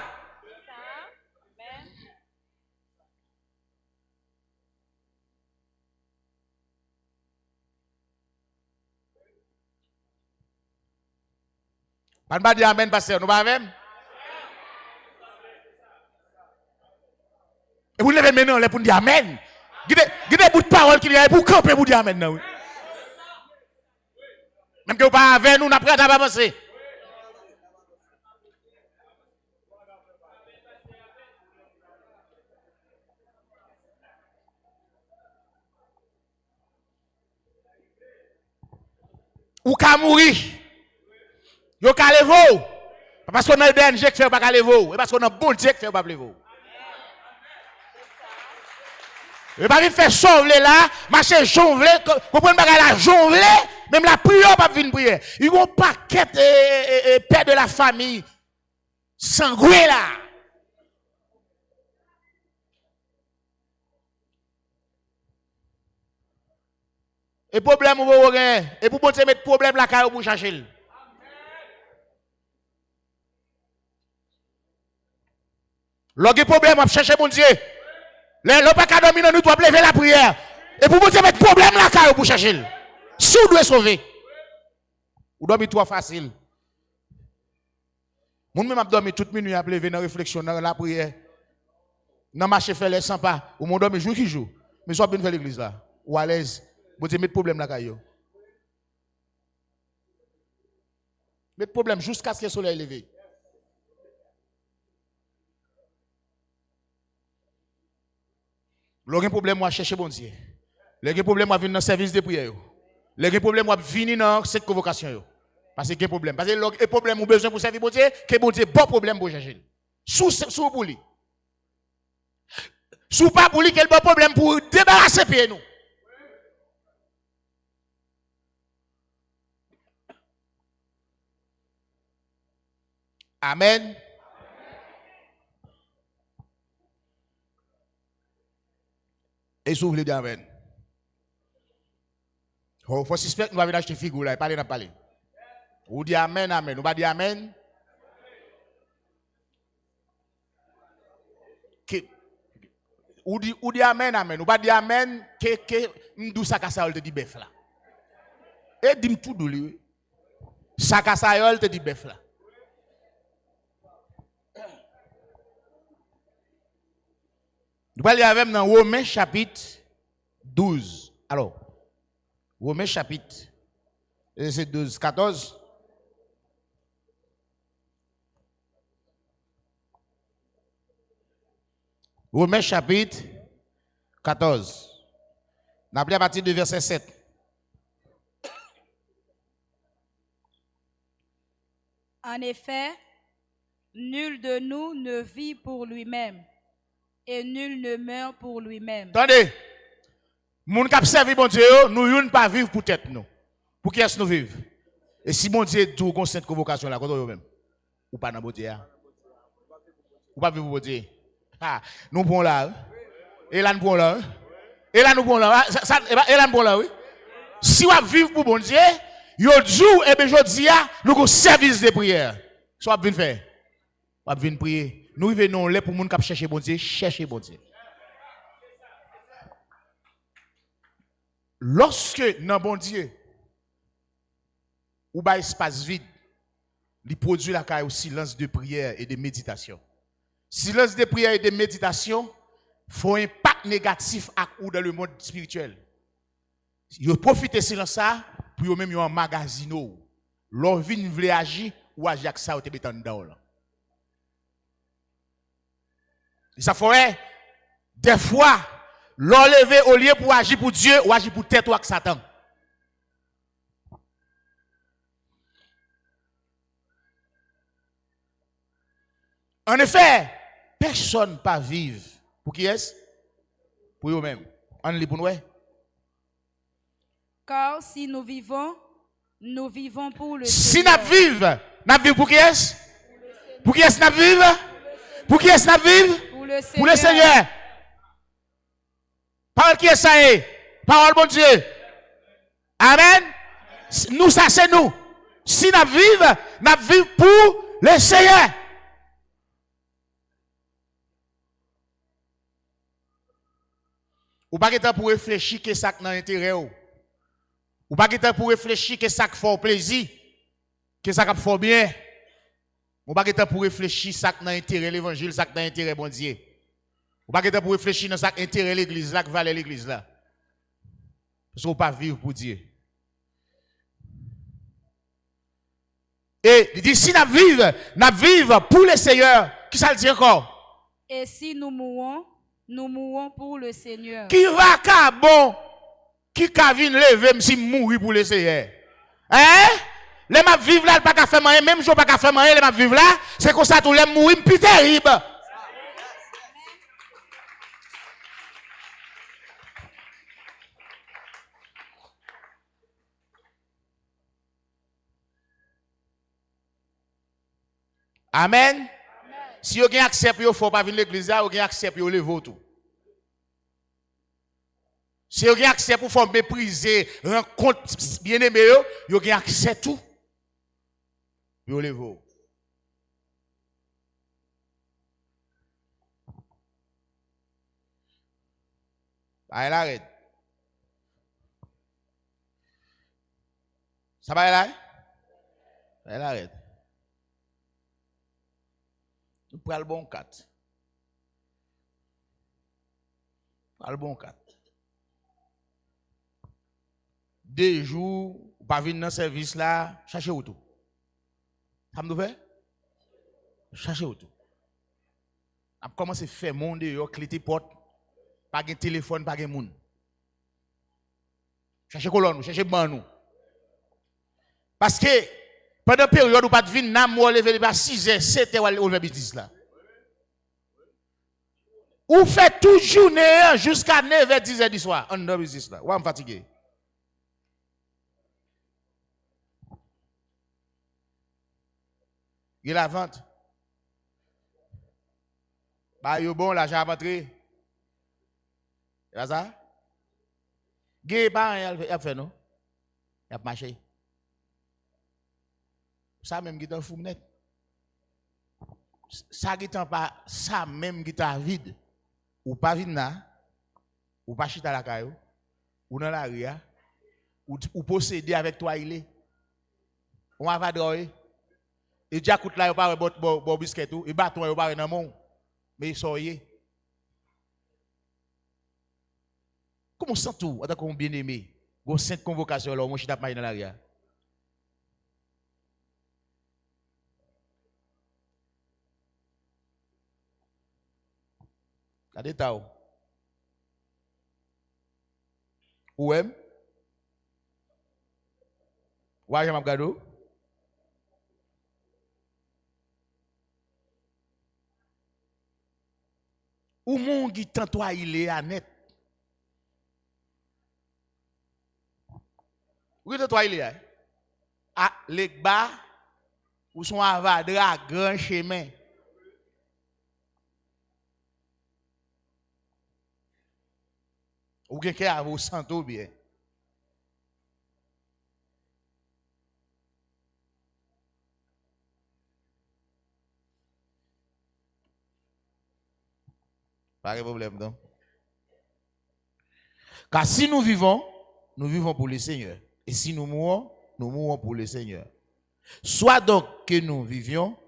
Pas dire amen, pasteur, nous pas même. Et vous levez maintenant pour dire amen. Gardez des bouts de parole qui y a pour camper pour dire amen. Même que vous pas avec nous, nous n'avons pas avancé. Ou qu'à mourir. Yo ka levo. Parce qu'on a des NG qui fait pas levo. Et parce qu'on a bon Dieu qui fait pas levo. Et pas vite faire sauver là, marcher jonvler, comprenez pas la jonvler, même la prière pas venir prier. Ils vont paquet père de la famille sangoué là. Et problème vous avez et pour bon mettre problème là car pour chercher. Lorsque problème on chercher bon Dieu. Le pas qu'à dormir nous doit lever la prière. Et pour bon mettre problème là car pour chercher. Si vous doit sauver. Ou dormir trop facile. Moun même a dormi toute minuit a lever dans réflexion dans la prière. Dans marché faire les 100 pas ou mon dormi jour qui joue. Mais soit bien faire l'église là. Ou à l'aise. Bon Dieu mettre problème là car mettre problème jusqu'à ce que le soleil levé. Le problème moi chercher bon Dieu. Le problème moi venir dans service de prière. Le problème moi venir dans cette convocation. Parce que problème. Parce que le problème ou besoin pour servir bon Dieu, que bon Dieu bon problème pour chercher. Sous pour lui. Sous pas pour lui quel bon problème pour débarrasser pied nous. Amen. Et si vous voulez dire amen. Il faut suspecter que nous avons acheté figure là, parler n'a parler. Vous dites amen, amen. Nous pas dire amen. Ou dit amen, amen. Nous pas dire amen, que m'dou sakasayol te dit bœuf là. Et dis tout douli. Sakasayol te dit bœuf là. Nous allons avec dans Romains chapitre 12. Alors, Romains chapitre 12, 14. Romains chapitre 14. Nous allons à partir du verset 7. En effet, nul de nous ne vit pour lui-même. Et nul ne meurt pour lui-même. Attendez, moun k'ap servi bon Dieu, nous yon pas vivre pour tête nous. Pour qui est-ce nous vivre? Et si bon Dieu tout kon cette convocation là, quand même, ou pas dans bon Dieu, ou pas vivre pour bon Dieu. Ah, nous prenons là, et là nous prenons là, et là nous prenons là, et là nous prenons là, oui. Si on vivre pour bon Dieu, yo jour et ben jodi a, nous avons service de prière. Soit venir faire, on venir prier. Nous venons là pour moun k'ap chercher bon Dieu, chercher bon Dieu. Lorsque dans bon Dieu ou ba espace vide, il produit la caille au silence de prière et de méditation. Silence de prière et de méditation font un impact négatif à ou dans le monde spirituel. Yo profite de silence ça pour yo même yo emmagasiner. Leur vinn vle agir ou agir avec ça ou te metan dedans là. Ça fait des fois l'enlever au lieu pour agir pour Dieu ou agir pour tête ou avec Satan. En effet, personne pas vivre pour qui est-ce? Pour eux-mêmes. On lit pour nous. Car si nous vivons pour le Si Seigneur. nous vivons pour qui est-ce? Pour qui est-ce nous vivons? Pour qui est-ce nous vivons? Pour le Seigneur. Parole qui est ça? Parole bon Dieu. Amen. Nous, ça c'est nous. Si nous vivons pour le Seigneur. Ou pas que pour réfléchir que ça n'a intérêt. Ou pas que pour réfléchir que ça fait plaisir. Que ça fait bien. Ou pas que pour réfléchir ça n'a intérêt l'évangile, ça n'a intérêt bon Dieu. Ou pas que pour réfléchir dans ça intérêt l'église là, que valait l'église là. Parce qu'on pas vivre pour Dieu. Et il dit si nous vivons pour le Seigneur, qui ça le dit encore? Et si nous mourons pour le Seigneur. Qui va ka bon, qui ka vin lever si mourir pour le Seigneur. Hein? Les m'a vivre là, pas qu'à faire rien, même je pas qu'à faire rien, les m'a vivre là, c'est comme ça tout les mourir plus terrible. Amen. Si vous avez accès, il ne faut pas venir à l'église, vous avez accès, vous lever tout. Si vous avez accès pour faire mépriser, rencontre bien-aimé, vous avez accès à tout. Vous levez. Elle arrête. Ça va là? Elle arrête. Nous prenons le bon 4. Le bon 4. 2 jours, pas venir dans le service là, cherchez où tout. Ça me fait? Cherchez où tout. On a commencé à faire monde, cléter porte, pas de téléphone, pas de monde. Cherchez colonne, cherchez ban. Parce que pendant la période où pas de venir, nous lever à 6h, 7h, on le business là. Ou fait toute journée jusqu'à 9h, 10h du soir, on le business là. Ou on fatigué. Il a la vente. Bah, yo bon, l'argent à rentrer. C'est ça? Gay, pas il a fait, non? Il a marché. Ça même qui est fou net. Ça qui est pas, ça même qui est vide. Ou pas vide là, ou pas chita la caillou, ou dans la rue, ou posséder avec toi il est. On va droit. Et déjà coûte là, il pas bon biscuit tout, et bâton il pas dans mon. Mais il soyez. Comment sent tout en tant que bien-aimé? Go sainte convocation là, mon chita pas dans la rue. Regardez ta ou. Ou aime? Ou a jamais gado? Ou mon qui tant toi il est à net. Ou tant toi il est à l'egba ou son avadra grand chemin. Ou quelqu'un a vos santo bien. Pas de problème, non? Car si nous vivons pour le Seigneur. Et si nous mourons pour le Seigneur. Soit donc que nous vivions,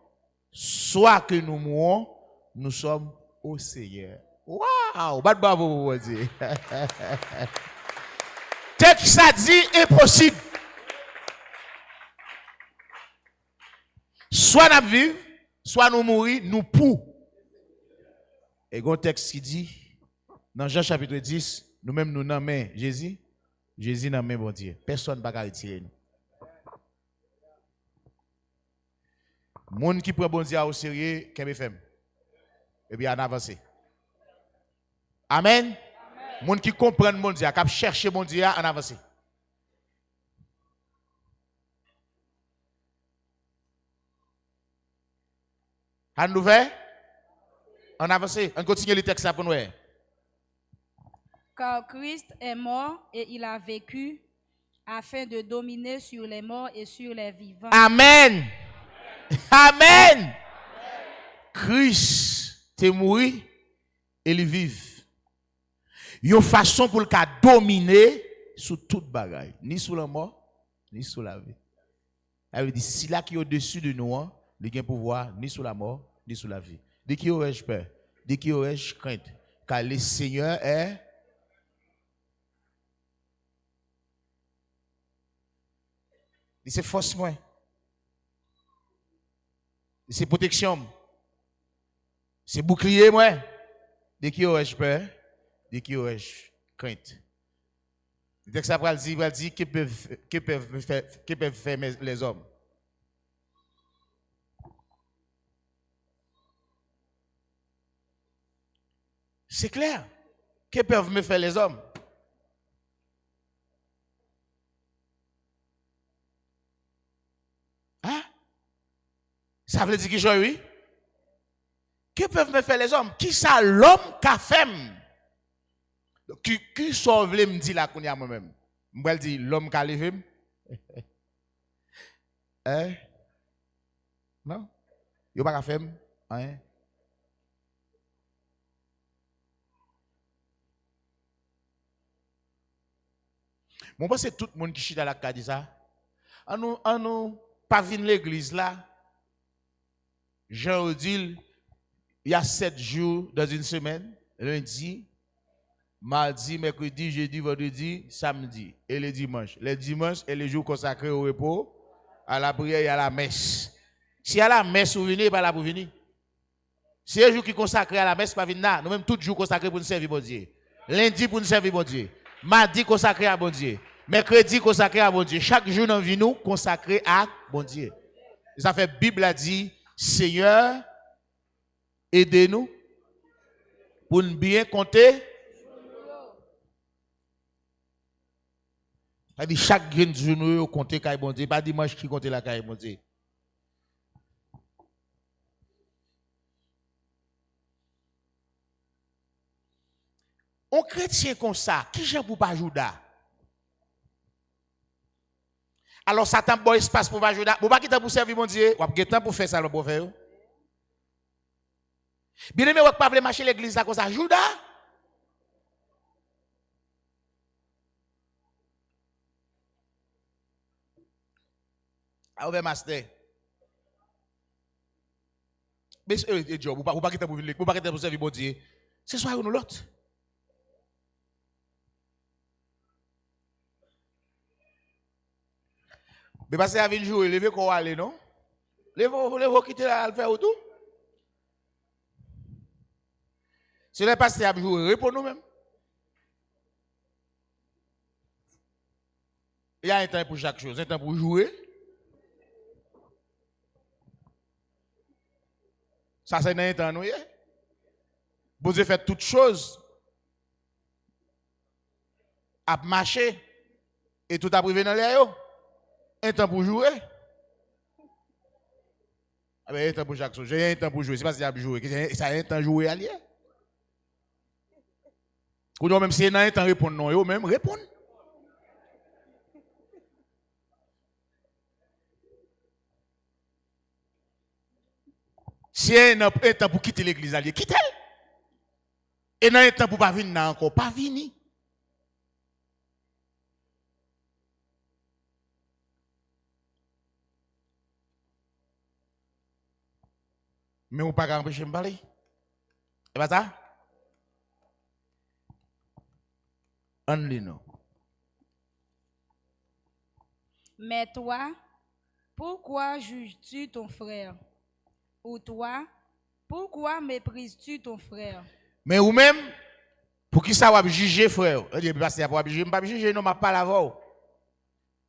soit que nous mourons, nous sommes au Seigneur. Waouh! Bat bravo, vous dire. Texte ça dit impossible. Soit nous vivons, soit nous mourons, nous pour. Et il y a un texte qui dit, dans Jean chapitre 10, nous-mêmes nous nommons Jésus, Jésus n'a même bon Dieu. Personne ne va retirer nous. Monde qui prend bon Dieu au sérieux, qu'est-ce qu'il fait? Et bien, on avance. Amen. Monde qui comprend bon Dieu, qui cherche bon Dieu, on avance. On nous fait? On avance. On continue le texte pour nous. Car Christ est mort et il a vécu afin de dominer sur les morts et sur les vivants. Amen. Amen. Christ est mort et il vit. Il y a une façon pour le cas dominer sur toute bagaille, ni sur la mort, ni sur la vie. Ça veut dire si là qui est au-dessus de nous, il y a pouvoir ni sur la mort, ni sur la vie. De qui aurais-je peur? De qui aurais-je crainte? Car le Seigneur est c'est force moi. C'est protection. C'est bouclier moi. De qui aurais-je peur? De qui aurais-je crainte? Le texte après dit que peuvent faire les hommes. C'est clair. Que peuvent me faire les hommes? Hein? Ça veut dire que je oui? Que peuvent me faire les hommes? Qui ça l'homme qu'a fait? Qui sauve me dit là qu'on y a moi-même. M'bral dit l'homme qui a levé. Hein? Non? Yo pas faire hein? Mon pense tout le monde qui chita la ka dit ça. En nous pas venir l'église là. Jean dit il y a 7 jours dans une semaine, lundi, mardi, mercredi, jeudi, vendredi, samedi et le dimanche. Les dimanches et les jours consacrés au repos, à la prière et à la messe. Si à la messe vous venez, pas là pour venir. Si un jour qui consacré à la messe, pas venir là. Nous-mêmes, tous les jours consacrés pour nous servir bon Dieu. Lundi pour nous servir bon Dieu. Mardi consacré à bon Dieu. Mercredi consacré à bon Dieu. Chaque jour dans vie nous consacré à bon Dieu. Ça fait Bible a dit, Seigneur, aidez-nous pour nous bien compter. Ça dit chaque grain jour nous compter caille bon Dieu, pas dimanche qui compter la caille bon Dieu. On chrétien comme ça, qui j'aime pour pas Judas? Alors Satan boit espace pour pas Judas. Vous pas quitter pour servir mon Dieu, ou pas temps pour faire ça le pour faire. Bien aimé, vous pas voulez marcher l'église là comme ça, Judas. Ah, ouais, master. Mais Dieu, vous pas quitter pour venir, vous pas quitter pour servir mon Dieu. C'est soit ou l'autre. Mais parce que à venir jouer, levez qu'on va aller, non? Levez quitter là, le faire ou tout? Si les pasteurs jouer, répondez nous-mêmes. Il y a un temps pour chaque chose, un temps pour jouer. Ça, c'est un temps, nous, vous avez fait toutes choses à marcher et tout a privé dans l'air. Un temps pour jouer. Ah ben, un temps pour chaque chose. J'ai un temps pour jouer. C'est pas si y a jouer. Ça a un temps pour jouer à lier. Ou non, même si y a un temps répondre non, yo même répondre. Si y a un temps pour quitter l'église, allez, quittez. Et dans un temps pour pas venir encore, pas venir. Mais on ne peut pas empêcher de me parler. C'est pas ça? Only no. Mais toi, pourquoi juges-tu ton frère? Ou toi, pourquoi méprises-tu ton frère? Mais ou même, pour qui ça va juger, frère? Je dis, parce que pour juger, je ne pas juger, non, je ne pas l'avant.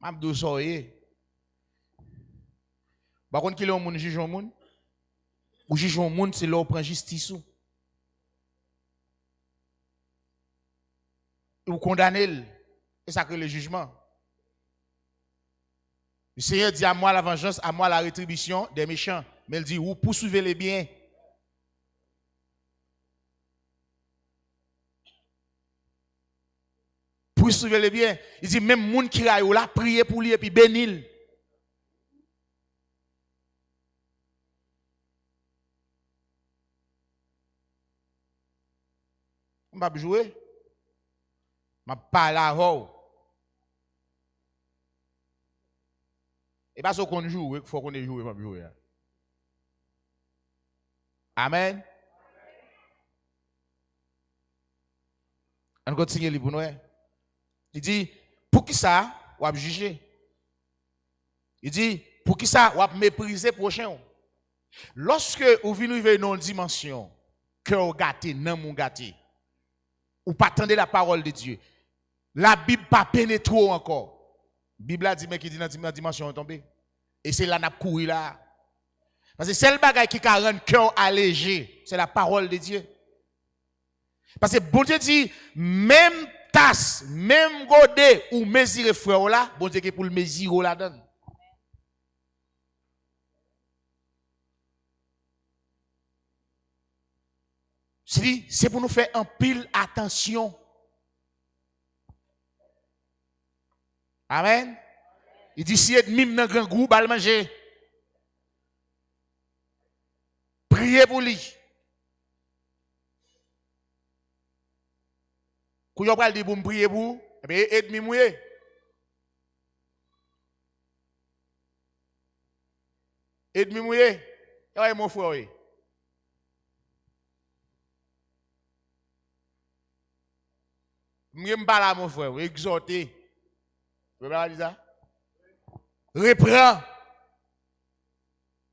Je ne pas soyer. Par contre, qui est le monde juge un monde? Ou juge un monde, c'est là où prend justice. Ou condamner. Et ça que le jugement. Le Seigneur dit à moi la vengeance, à moi la rétribution des méchants. Mais il dit, vous poursuivez les biens. Poursuivez les biens. Il dit, même les gens qui raillent là, priez pour lui et puis bénir. Je ne vais pas jouer. Je ne vais pas parler. Et pas ce qu'on joue, il faut qu'on ait joué, pas jouer. Amen. On continue les pour il dit, pour qui ça, on va juger. Il dit, pour qui ça, on va mépriser le prochain. Lorsque vous venez dans une dimension, cœur gâté, non mon gâté, ou pas attendre la parole de Dieu, la Bible pas pénétrer encore. La Bible a dit, mais qui dit dans la dimension tombée. Et c'est là qu'on a couru là. Parce que c'est le bagage qui rend le cœur allégé, c'est la parole de Dieu. Parce que bon Dieu dit, même tasse, même godet ou mesure frère là, bon Dieu qui pour le mesure là donne. C'est pour nous faire un pile attention. Amen. Il dit si ennemi dans grand groupe al manger. Priez pour lui. Quand on parle de pour prier pour, eh bien ennemi mouillé. Ennemi mouillé. Ouais mon frère. Je pas là mon frère, exhorter. Vous pouvez pas dire ça? Reprends.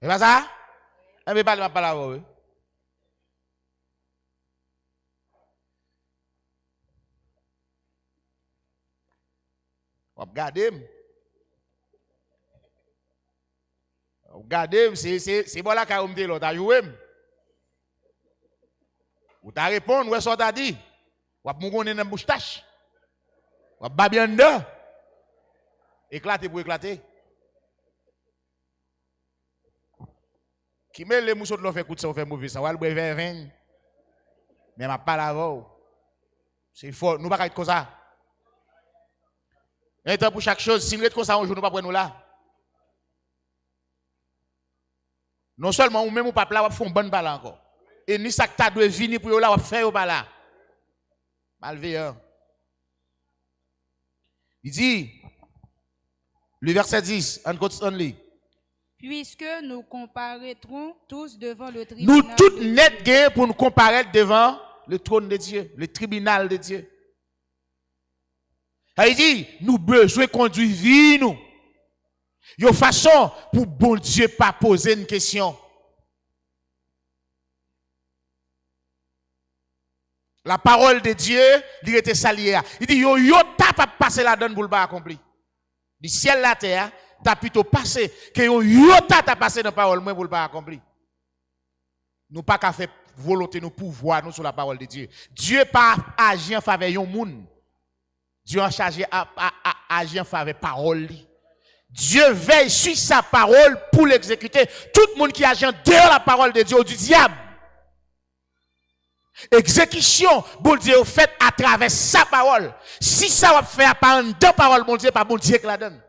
C'est pas ça? Je ne parle pas là. Regardez. Regardez, c'est bon là quand vous me t'as joué. Vous t'as répondu, ouais, ça t'a dit. Vous avez mon dans la moustache. Vous avez bien dedans. Éclater pour éclater. Qui met les mousseaux de l'on fait coup de ça, on fait mauvais ça. On va le boire vers 20. Mais je ne pas là. C'est fort. Nous ne pouvons pas être comme ça. Un temps pour chaque chose. Si nous sommes comme ça, on ne joue pas pour nous là. Non seulement ou même ou pas là, on fait une bonne balle encore. Et ni ça que tu as de venir pour là, on fait ou pas là. Malveillant. Il dit, le verset 10, on lit. Puisque nous comparaîtrons tous devant le tribunal. Nous tous net gagnés pour nous comparaître devant le trône de Dieu, le tribunal de Dieu. Il dit, nous besoin conduire vie nous. Il y a une façon pour bon Dieu pas poser une question. La parole de Dieu, il était salié. Il dit, yo t'as pas passé la donne pour le pas accompli. Du ciel la terre, t'as plutôt passé que yo t'as passé dans la parole pour le pas accompli. Nous pas qu'à faire volonté nous pouvoir nous sur la parole de Dieu. Dieu pas agir en faveur de monde. Dieu a chargé à agir en faveur de la parole. Dieu veille sur sa parole pour l'exécuter. Tout le monde qui agit dehors la parole de Dieu du diable. Exécution, bon Dieu, fait à travers sa parole. Si ça va faire par une deux paroles, bon Dieu, pas bon Dieu qui la donne.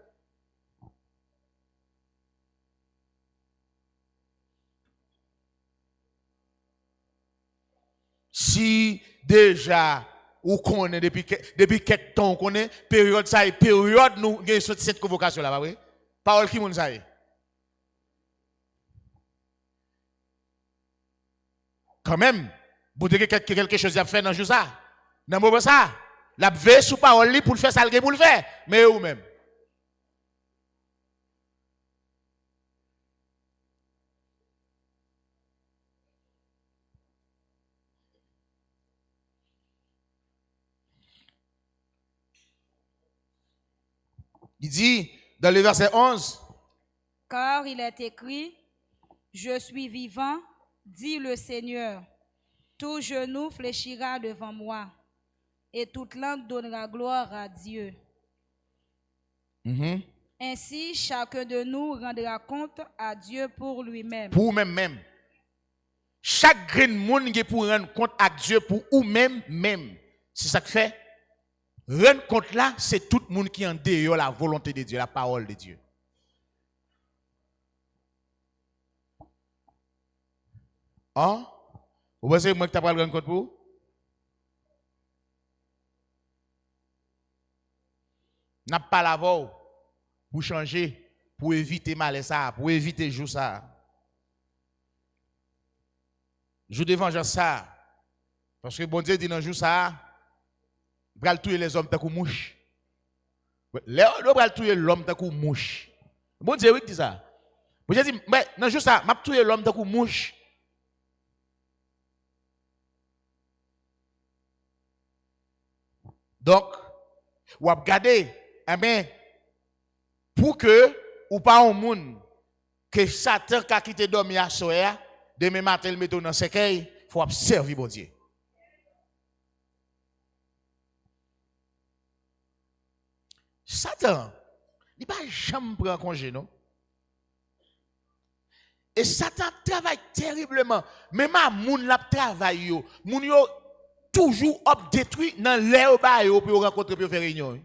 Si déjà, ou connaît depuis quelques temps, on connaît, période ça, période nous, avons cette convocation là, oui? Parole qui moun ça y? Quand même, vous devez quelque chose à faire dans le jour ça. Dans le moment ça, la veille sous parole pour le faire ça, pour le faire. Mais ou même. Il dit dans le verset 11. Car il est écrit, je suis vivant, dit le Seigneur. Tout genou fléchira devant moi, et toute langue donnera gloire à Dieu. Ainsi, chacun de nous rendra compte à Dieu pour lui-même. Pour même. Chaque grain de monde qui pour rendre compte à Dieu pour ou même. C'est ça que fait. Rendre compte là, c'est tout le monde qui en dehors la volonté de Dieu, la parole de Dieu. Hein? Vous pensez que moi qui t'ai pas rendre compte pour? N'a pas la voix pour changer, pour éviter mal ça, pour éviter jour ça. Jour de vengeance ça. Parce que bon Dieu dit dans jour ça, il va tuer les hommes tant que mouche. Il va tuer l'homme tant que mouche. Bon Dieu oui dit ça. Bon Dieu dit mais dans jour ça, m'a tuer l'homme tant que mouche. Donc, ou à regarder, eh bien, pour que, ou pas un monde, que Satan qui a quitté dormir à soya, demain matin, il met dans ce qu'il il faut observer, bon Dieu. Satan, il ne va jamais prendre congé, non? Et Satan travaille terriblement. Même à moun la travaille yo. Moun yo toujours détruit dans l'air bas pour rencontrer pour faire réunion.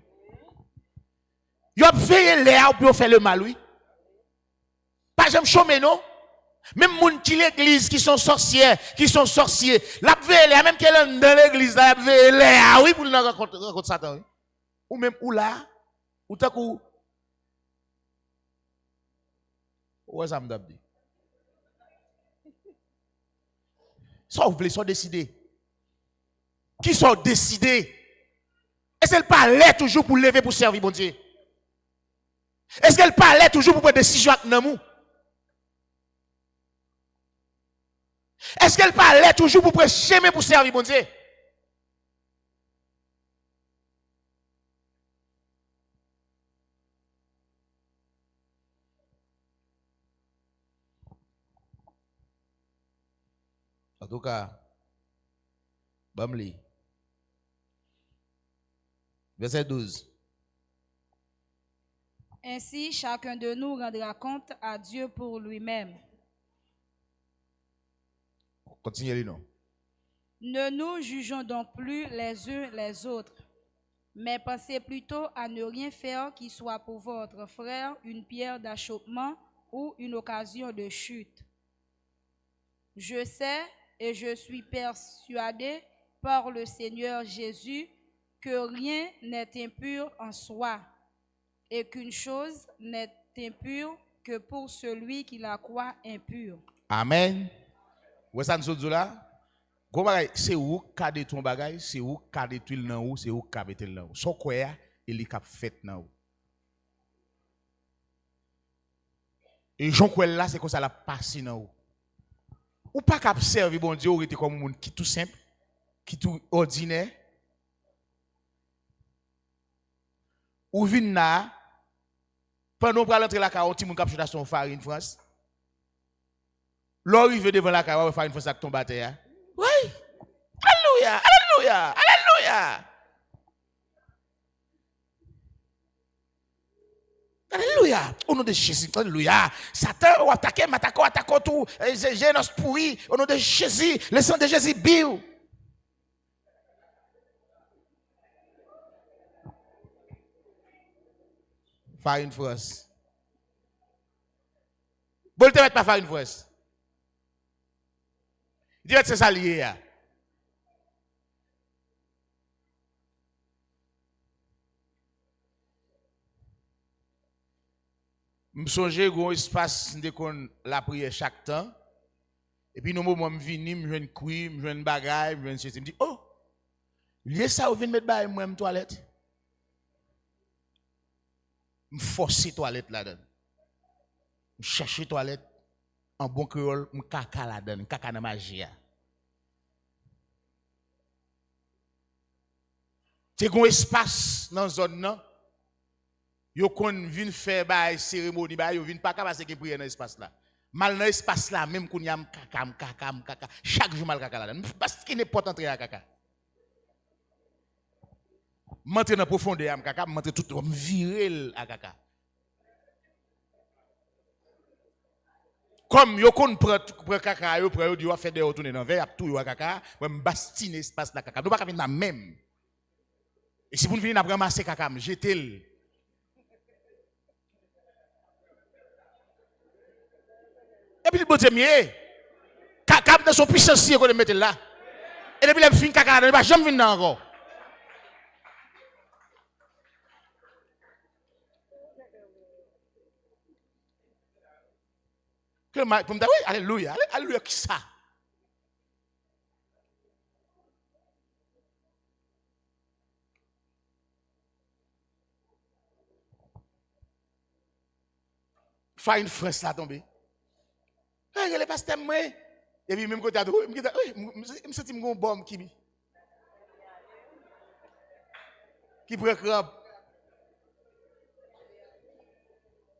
Ils ont veillé l'air pour faire le mal, oui. Pas jamais chômer, non? Même les gens qui l'église, qui sont sorcières, qui sont sorciers, la veille, même qui est dans l'église, la veille l'air, oui, pour nous rencontrer Satan, oui. Ou même ou là, ou t'as coup. Ouais, ça me dit. Ça, vous voulez, sont décidés. Qui sont décidés? Est-ce qu'elle parlait toujours pour lever pour servir, bon Dieu? Est-ce qu'elle parlait toujours pour prendre des décisions avec nous? Est-ce qu'elle parlait toujours pour prêcher pour servir, bon Dieu? En tout cas, Bamli. Verset 12. Ainsi, chacun de nous rendra compte à Dieu pour lui-même. Continuez, non. Ne nous jugeons donc plus les uns les autres, mais pensez plutôt à ne rien faire qui soit pour votre frère une pierre d'achoppement ou une occasion de chute. Je sais et je suis persuadé par le Seigneur Jésus que rien n'est impur en soi et qu'une chose n'est impure que pour celui qui la croit impure. Amen. Où est-ce que nous là? C'est où qu'a détruit ton bagage, c'est où qu'a détruit le nan, c'est où qu'a mettre le nan. Son quoi il est cap fait nan. Et Jean quoi là c'est comme ça la passe nan. Ou pas cap servir bon Dieu, ou était comme un monde qui tout simple, qui tout ordinaire. Ou vin là pendant pour rentrer la carotte, mon cap sur son farine France. L'arrivé devant la carotte, farine France avec ton bataille. Oui. Alléluia, alléluia, alléluia. Alléluia. Au nom de Jésus, alléluia. Satan, attaque tout. J'ai nos pourri. Au nom de Jésus, le sang de Jésus, bio. Farine France. Bon, te mettre pas farine France. Il dit, c'est ça lié. Je songe un espace de la prière chaque temps. Et puis, nous, moi, je viens, je viens courir, je viens bagaille, je viens chez. Je me dis, oh, lié ça, vous venez mettre bail, moi, une toilette. Je force toilette là-dedans. Je cherche toilette en bon créole, je caca là-dedans, caca dans magie. C'est un espace dans la zone, non? Yo kon vin faire bail cérémonie bail yo vin pas capable de prier dans l'espace là. Mal dans l'espace là même qu'on y a kaka chaque jour mal kaka là. Parce qu'il n'est pas entré à kaka. Monter dans profondeur am kaka, monter tout virer à kaka. Comme yo kon prend kaka yo prend yo faire des retourner dans verre tout yo à kaka, moi bastiner espace là kaka. Nous pas venir même. Et si vous venez après ramasser kaka, jeter. Et puis, le bon Dieu, caca dans son puissance, il mettre là. Et depuis, il fin caca, il ne va jamais venir encore. Que pour me dire, oui, alléluia, alléluia, qui ça? Faire une fraise là tomber. Il est pasteur moi. Et puis même côté je me sens une bombe qui prend crampe.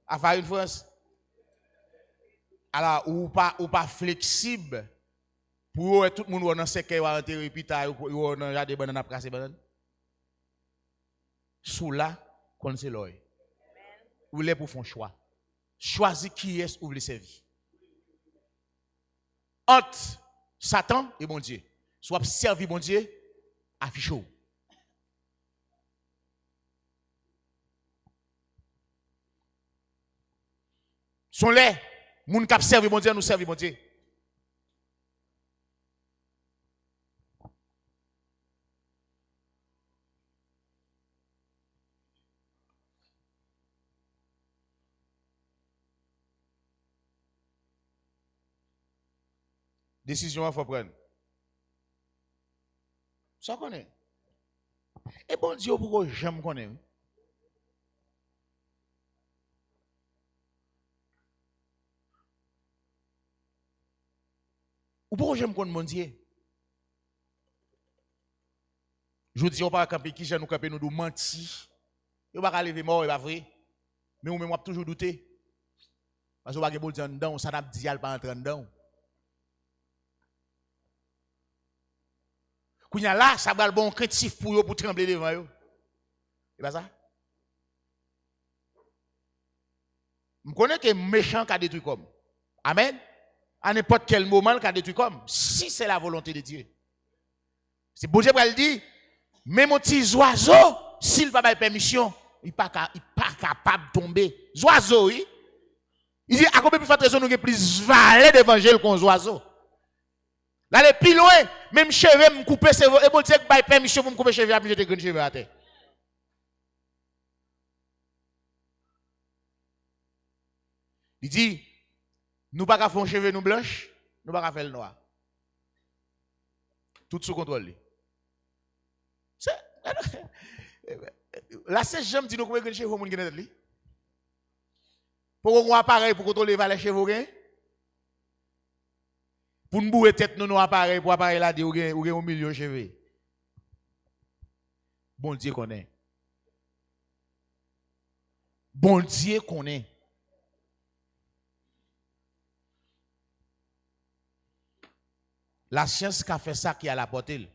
À faire une fraise. Alors ou pas flexible pour tout le monde dans secteur ou enterrer pita ou dans jardin banane après casser banane. Sous là, qu'on c'est l'œil. Ou les pour faire un choix. Choisir qui est-ce que vous voulez servir. Entre Satan et bon Dieu. Soit servir bon Dieu, affiche. Sont les moun k'ap servi bon Dieu, nous servi bon Dieu. Décision il faut prendre. Ça connaît. Et bon Dieu pourquoi j'aime connaître. Ou pourquoi j'aime connaître mon Dieu? Je dis on pas camper qui j'ai nous camper nous menti. On pas lever mort et pas vrai. Mais on même toujours douter. Parce qu'on va bon Dieu dedans, ça n'a dit al pas entrer dedans. Kounya là, ça va le bon craintif pour trembler devant yo. C'est pas ça? Je connais que méchant qui a détruit comme. Amen. À n'importe quel moment, qui a détruit comme. Si c'est la volonté de Dieu. C'est bon Dieu qui dit, même mon petit oiseau, s'il n'a pas de permission, il n'est pas capable de tomber. Oiseau, oui. Il dit, à combien plus forte raison nous avons plus valeur d'évangile qu'un oiseau? Là, les plus loin, même cheveux me couper, c'est et bon Dieu qui a permission pour me couper cheveux, puis jeter cheveux à terre. Il dit, nous pas faire un cheveux nous blanches, nous pas faire le noir. Tout sous contrôle. Là, c'est j'aime dire nous combien de cheveux vous avez dit. Pour qu'on appareil pour contrôler les cheveux. Pour nous bouer tête nous appareil pour appareil là ou gen 1 million de cheveux. Bon Dieu connaît. Bon Dieu connaît. La science qui a fait ça qui a la portée.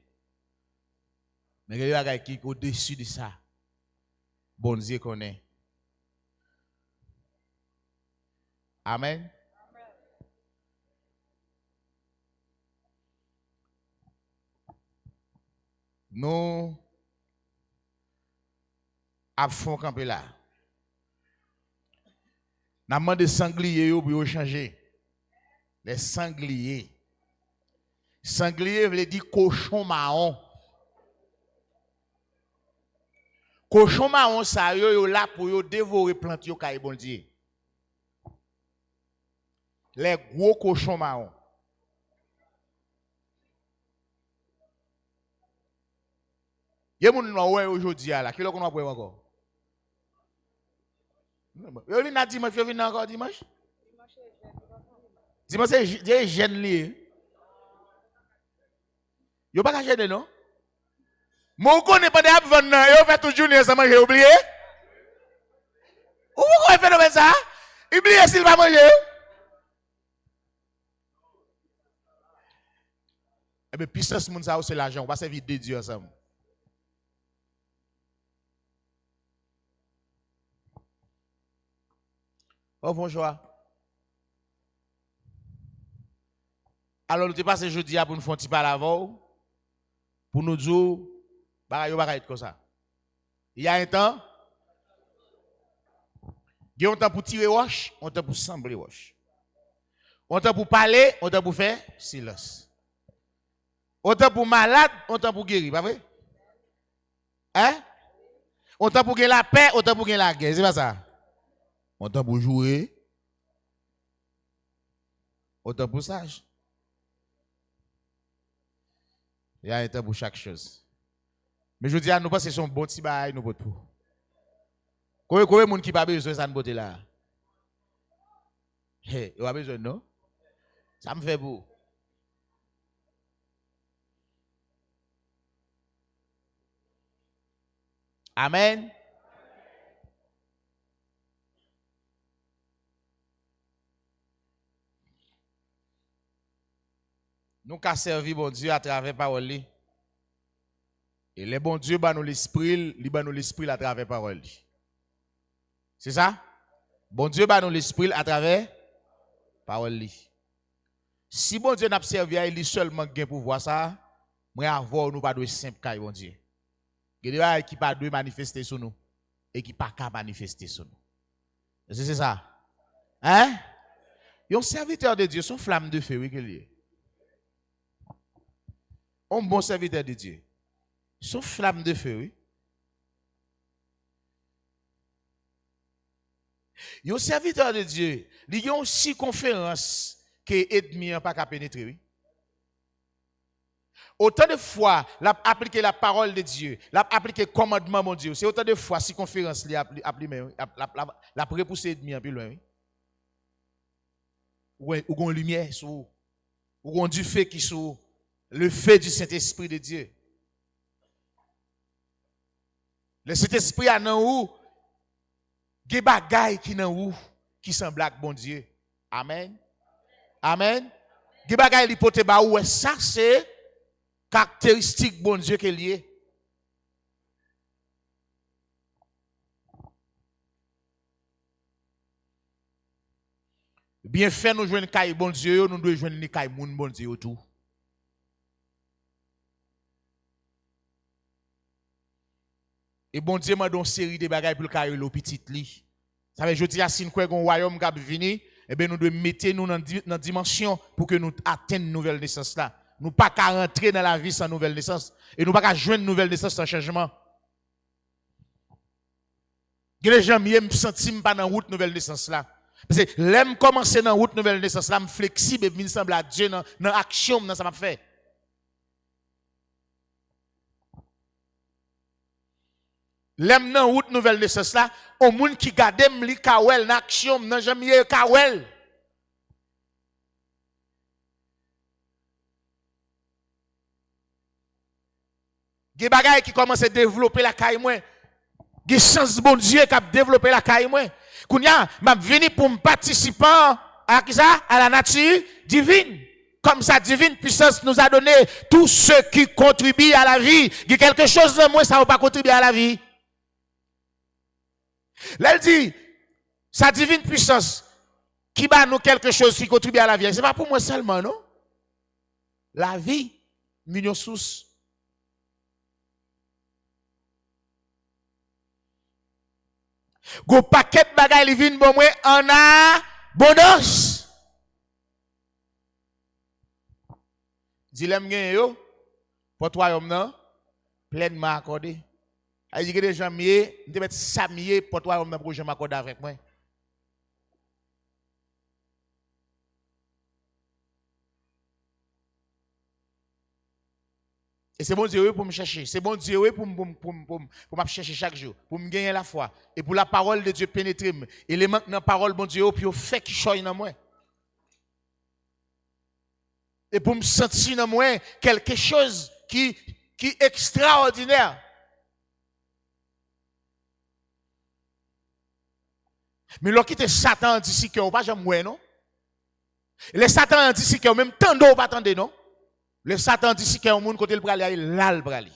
Mais il y a qui est au-dessus de ça. Bon Dieu connaît. Amen. Nous avons campé là. Nous avons demandé des sangliers pour changer. Les sangliers. Sanglier veut dire cochon marron. Cochon marron, ça yo là pour dévorer plante yo kay bon Dieu. Les gros cochons marrons. Il y a des gens qui aujourd'hui là, qui est-ce qu'on va voir encore? Yo vient dimanche, yo vient encore dimanche? Dimanche c'est jeune li. Yo pas gêné non? Mon connaît pas de vendre, yo fait toute journée sans manger, oublié? Ou pourquoi fait comme ça? Oublié s'il va manger. Eh bien, puissance moun ça c'est l'argent, on va servir de Dieu ensemble. Oh bonjour. Alors nous te passé jeudi pour nous faire un petit parler avant pour nous dire bah être comme ça. Il y a un temps il y a un temps pour tirer roche, un temps pour sembler roche. Un temps pour parler, un temps pour faire silence. Un temps pour malade, un temps pour guérir, pas vrai? Hein? Un temps pour gagner la paix, un temps pour gagner la guerre, c'est pas ça? Un temps pour jouer, un temps pour sage. Il y a un temps pour chaque chose. Mais je dis à nous pas c'est son bon petit bail nous pour. Combien de monde qui pas besoin de ça beauté là? Hey, il a besoin non? Ça me fait beau. Amen. Nous avons servi bon Dieu à travers parole. Et le bon Dieu bat nous l'esprit, il bat nous l'esprit à travers parole. C'est ça? Bon Dieu bat nous l'esprit à travers parole. Si bon Dieu n'a servi à lui seulement gain pour voir ça, moi avoir nous pas de simple caille bon Dieu. Il y a des qui pas de manifester sur nous et qui pas qu'à manifester sur nous. C'est ça? Hein? Un serviteur de Dieu, son flamme de feu, oui, qu'il est. Un bon serviteur de Dieu. Son flamme de feu, oui. Un serviteur de Dieu, il y a une circonférence que l'ennemi n'a pas qu'à pénétrer, oui. Autant de fois, l'a appliqué la parole de Dieu, l'a appliqué le commandement de Dieu. C'est autant de fois circonférence l'a repoussé l'ennemi un peu loin, oui. Ou une lumière sur, ou du feu qui sur le feu du Saint-Esprit de Dieu. Le Saint-Esprit a nan ou, des bagailles qui nan ou, qui semblent avec bon Dieu. Amen. Amen. Des bagailles li pote ba ou, ça c'est caractéristique bon Dieu qui lié. Bien fait nous joindre kay bon Dieu, nous devons joindre kay moun bon Dieu tout. Et bon Dieu m'a donné une série de bagages pour le carré le petit li. Ça veut dire que si nous avons un royaume qui vient, eh bien nous devons mettre nous dans la dimension pour que nous atteignions une nouvelle naissance là. Nous pas qu'à rentrer dans la vie sans nouvelle naissance et nous pas qu'à joindre une nouvelle naissance sans changement. Les gens me sentent pas dans la route nouvelle naissance là. Parce que l'aime commencer dans la route nouvelle naissance là, je suis flexible et je semble à Dieu dans l'action dans ça m'a fait. L'aime nan route nouvelle naissance là, au monde qui garde li kawel dans action, nan jamais kawel. Ge bagay qui commence à développer la caille moi. Ge chance bon Dieu qui a développé la caille moi. Kounya, m'a venu pour me participer à qui ça? À la nature divine. Comme sa divine puissance nous a donné tout ce qui contribue à la vie. Ge quelque chose de moi ça va pas contribuer à la vie. Là, elle dit, sa divine puissance, qui bat nous quelque chose qui contribue à la vie. Ce n'est pas pour moi seulement, non? La vie, million source. Go paquet de bagaille li vinn bon moi en abondance. Dilemme gen yo, pour royaume nan, pleinement accordé. Il dit que les gens mieux, ils mettre ça mieux pour toi même projet m'accorder avec moi. Et c'est bon Dieu pour me chercher, c'est bon Dieu pour me chercher chaque jour, pour me gagner la foi et pour la parole de Dieu pénétrer et les manques dans la parole bon Dieu puis fait qui choye dans moi. Et pour me sentir dans moi quelque chose qui est extraordinaire. Mais lorsqu'il te Satan dit que ou pas jamais non. Le Satan dit que même tant d'eau pas attendre non. Le Satan dit que au monde côté le brali là le brali.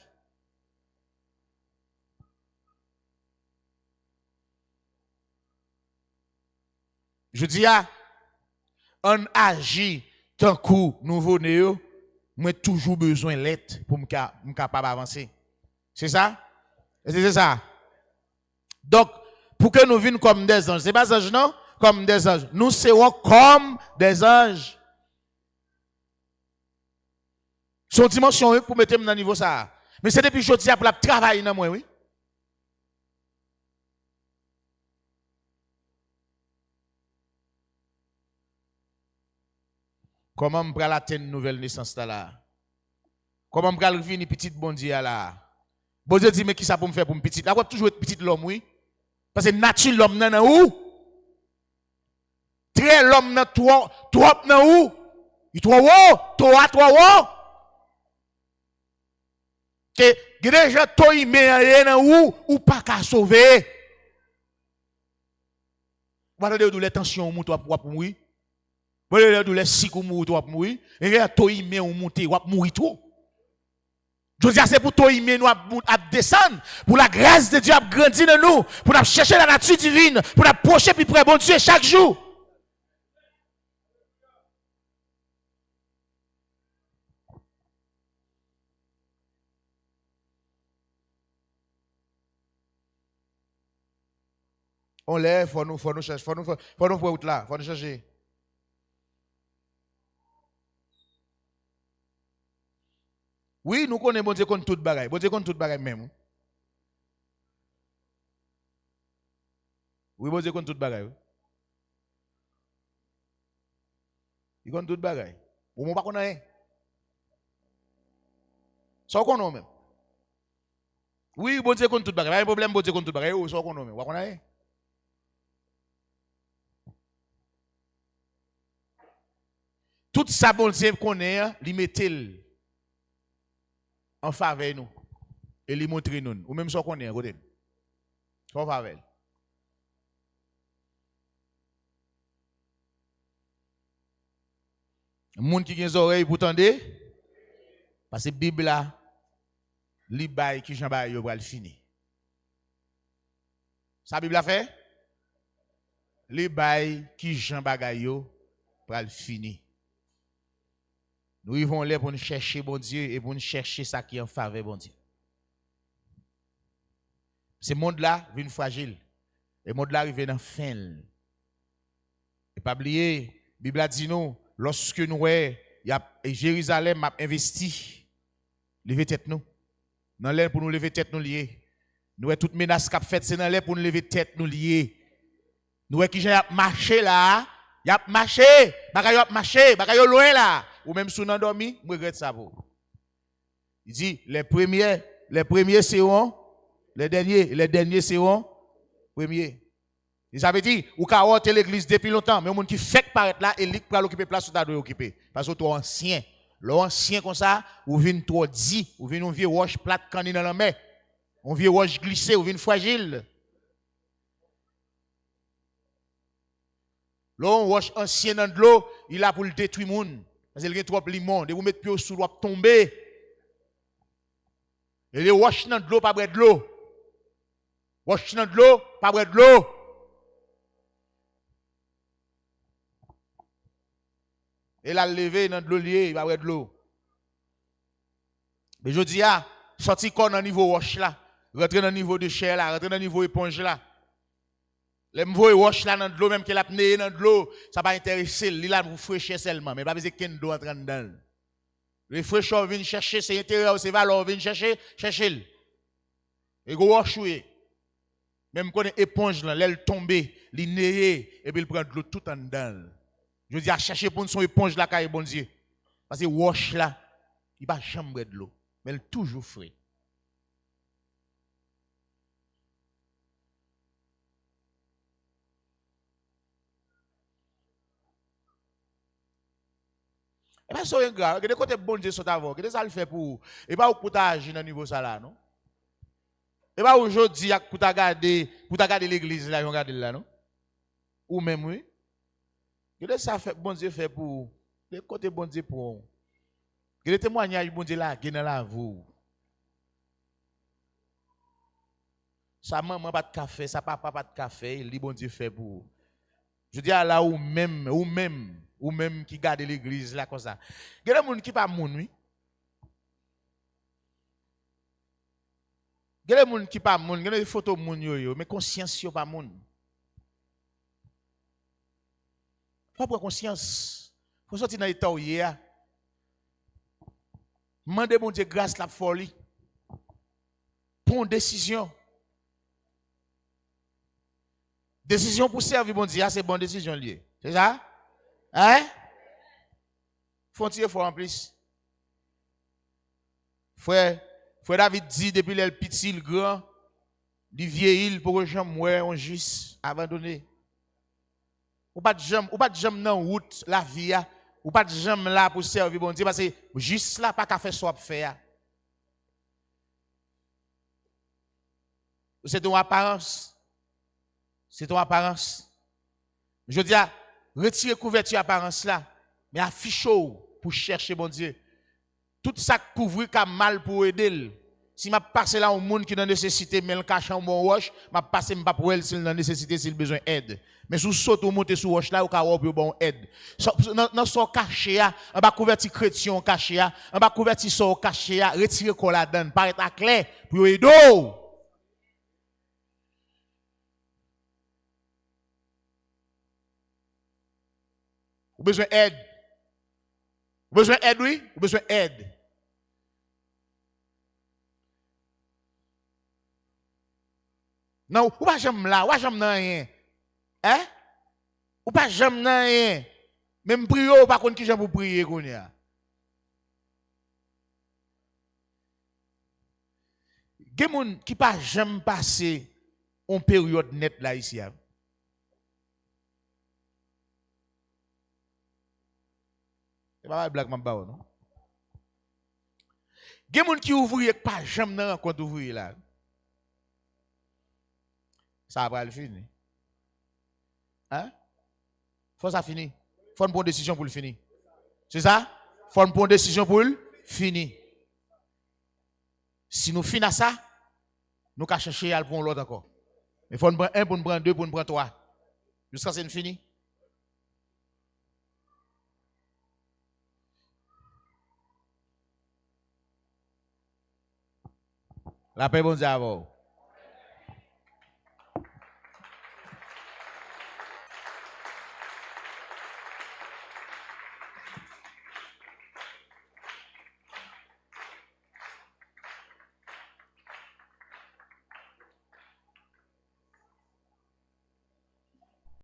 Je dis on agit tant coup nouveau néo, moi toujours besoin l'aide pour me capable avancer. C'est ça? C'est ça. Donc pour que nous venions comme des anges. Ce n'est pas des anges, non? Comme des anges. Nous serons comme des anges. Son dimension pour mettre dans le niveau ça. Mais c'est depuis aujourd'hui pour la travailler dans moi, oui. Comment me prendre atteindre une nouvelle naissance là? Comment me prendre venir petite bon Dieu là? Bon Dieu dit mais qui ça pour me faire pour me petite? Là, toujours être petite l'homme, oui. Parce que nature l'homme nan où? Très l'homme nan trop nan où? Il trop haut, trop haut. Que déjà to y met nan où ou pas qu'à sauver. Voilà de les tensions monte ou mourir. Voilà de les sick ou mourir. Et là to y met ou monter ou mourir tout. Je dis c'est pour toi aimer nous à descendre, pour la grâce de Dieu à grandir dans nous, pour nous chercher la nature divine, pour nous approcher plus près bon Dieu chaque jour. On lève, faut nous chercher, faut nous route là, faut nous chercher. Oui, nous connaissons bon Dieu contre toute bagaille. Bon Dieu contre toute bagaille même. Oui, bon Dieu contre toute bagaille. Il compte toute bagaille. Ou mon pas connaît. Ça qu'on a même. Oui, bon Dieu contre toute bagaille. Pas de problème, bon Dieu contre toute bagaille. Ça qu'on a même. Vous connaissez? Tout ça, bon Dieu connaît, il met en faveur nous. Et il montre nous. Ou même ça qu'on est à côté. En faveur. Les gens qui ont des oreilles pour entendre, parce que la Bible là, li bay qui Jean bay yo pral fini. Ça Bible a fait? Li bay qui Jean bagay yo pral fini. Nous y vont là pour nous chercher bon Dieu et pour nous chercher ça qui est en faveur bon Dieu. Ce monde là vient fragile. Et le monde là arrive dans fin. Et pas oublier, la Bible a dit nous, lorsque nous Jérusalem a investi, lever tête nous. Dans l'air pour nous lever tête nous liés. Nous avons toute menace qu'a fait, c'est dans l'air pour nous lever tête nous liés. Nous avons qui j'ai marché là, y a marché, bagay a marché, bagay loin là. Ou même sous nan dormi, je regrette ça pour. Il dit les premiers seront les derniers seront premiers. Ça veut dire ou ka hôte l'église depuis longtemps, mais monde qui fait paraître là et pour occuper place où tu dois occuper parce que tu es ancien. L'ancien comme ça, ou vient trop dit, ou vient un vieux roche plate canne dans la mer. Un vieux roche glissé, ou vient fragile. L'on roche ancien dans de l'eau, il a pour le détruire monde. Parce qu'il y a trop limon, de vous mettre pied sous l'eau tomber. Et les roches dans de l'eau pas boire de l'eau. Roche dans de l'eau, pas boire de l'eau. Et la lever dans de l'eau liée, il va boire de l'eau. Mais je dis, sorti corps dans le niveau roche là, rentrer dans le niveau de chair là, rentrer dans le niveau éponge là. Les m'voye roche là dans de l'eau, même qu'elle a pné dans de l'eau, ça va intéresser, il a pour fraîchir seulement, mais pas besoin qu'un doit entrer dedans. Le fraîcheur vient chercher, c'est intérieur, c'est valeur, vient chercher. Et go roche même quand éponge là, elle tombe, il néé, et puis il prend de l'eau tout en dedans. Je dis à chercher pour son éponge là, car bon Dieu. Parce que roche là, il va jamais de l'eau, mais elle est toujours frais. Et bien, c'est grave. Quel côté bon Dieu sont avant? Qu'est-ce que ça le fait pour. Et pas pour agir dans le niveau ça là, non? Et pas aujourd'hui, pour garder l'église là, regarder là, non? Ou même, oui? Qu'est-ce que ça fait, bon Dieu fait pour. Quel côté bon Dieu pour. Quel témoignage bon Dieu là, qui est dans la vous? Sa maman pas de café, sa papa pas de café, il dit bon Dieu fait pour. Je dis à là ou même qui garde l'église là comme ça. Il y a des gens qui pas moun, oui. Il y a des gens qui pas moun, il y a des photos moun yo, mais conscience yo pas moun. Faut prendre conscience. Faut sortir dans l'état où il y a. Mandez bon Dieu grâce la folie. Prends une décision. Décision pour servir bon Dieu, c'est bonne décision liée. C'est ça? Hein? Faut tirer fort en plus. Frère David dit depuis le petit, le grand, du vieilli pour que j'aime ouais on juste abandonné. Ou pas de jambe dans route la vie ou pas de jambe là pour servir bon Dieu parce que juste là pas qu'à faire soit faire. C'est ton apparence. C'est ton apparence. Je dis à retirer couverture apparence là, mais affiche pour chercher bon Dieu. Tout ça couvrir comme mal pour aider. Si m'a passé là au monde qui dans nécessité mais le cache en bon roche, m'a passé m'pas pour elle s'il dans nécessité s'il besoin d'aide. Mais sous saute ou monter sur roche là ou ka pour bon aide. Dans son caché on va convertir chrétien caché on va convertir son caché retirer quoi la donne paraître à clair pour aider. Ou besoin d'aide. Ou besoin d'aide oui, ou besoin d'aide. Non, ou pas jamais là, ou pas jamais rien. Hein? Ou pas jamais rien. Même prier, ou pas contre qui j'aime pour prier qu'on y a. Gen moun qui pas jamais passé en période nette là ici. C'est pas blague m'a ba non. Gen moun qui ouvrier pas jamais nan rencontre ouvrier là. Ça va le finir. Hein? Faut ça finir. Faut une bonne décision pour le finir. C'est ça? Faut une bonne décision pour le finir. Si nous finissons ça, nous allons chercher à prendre l'autre encore. Il faut nous prendre un pour nous prendre deux pour nous prendre trois. Jusqu'à ce que c'est fini. La paix, bon Dieu, à vous.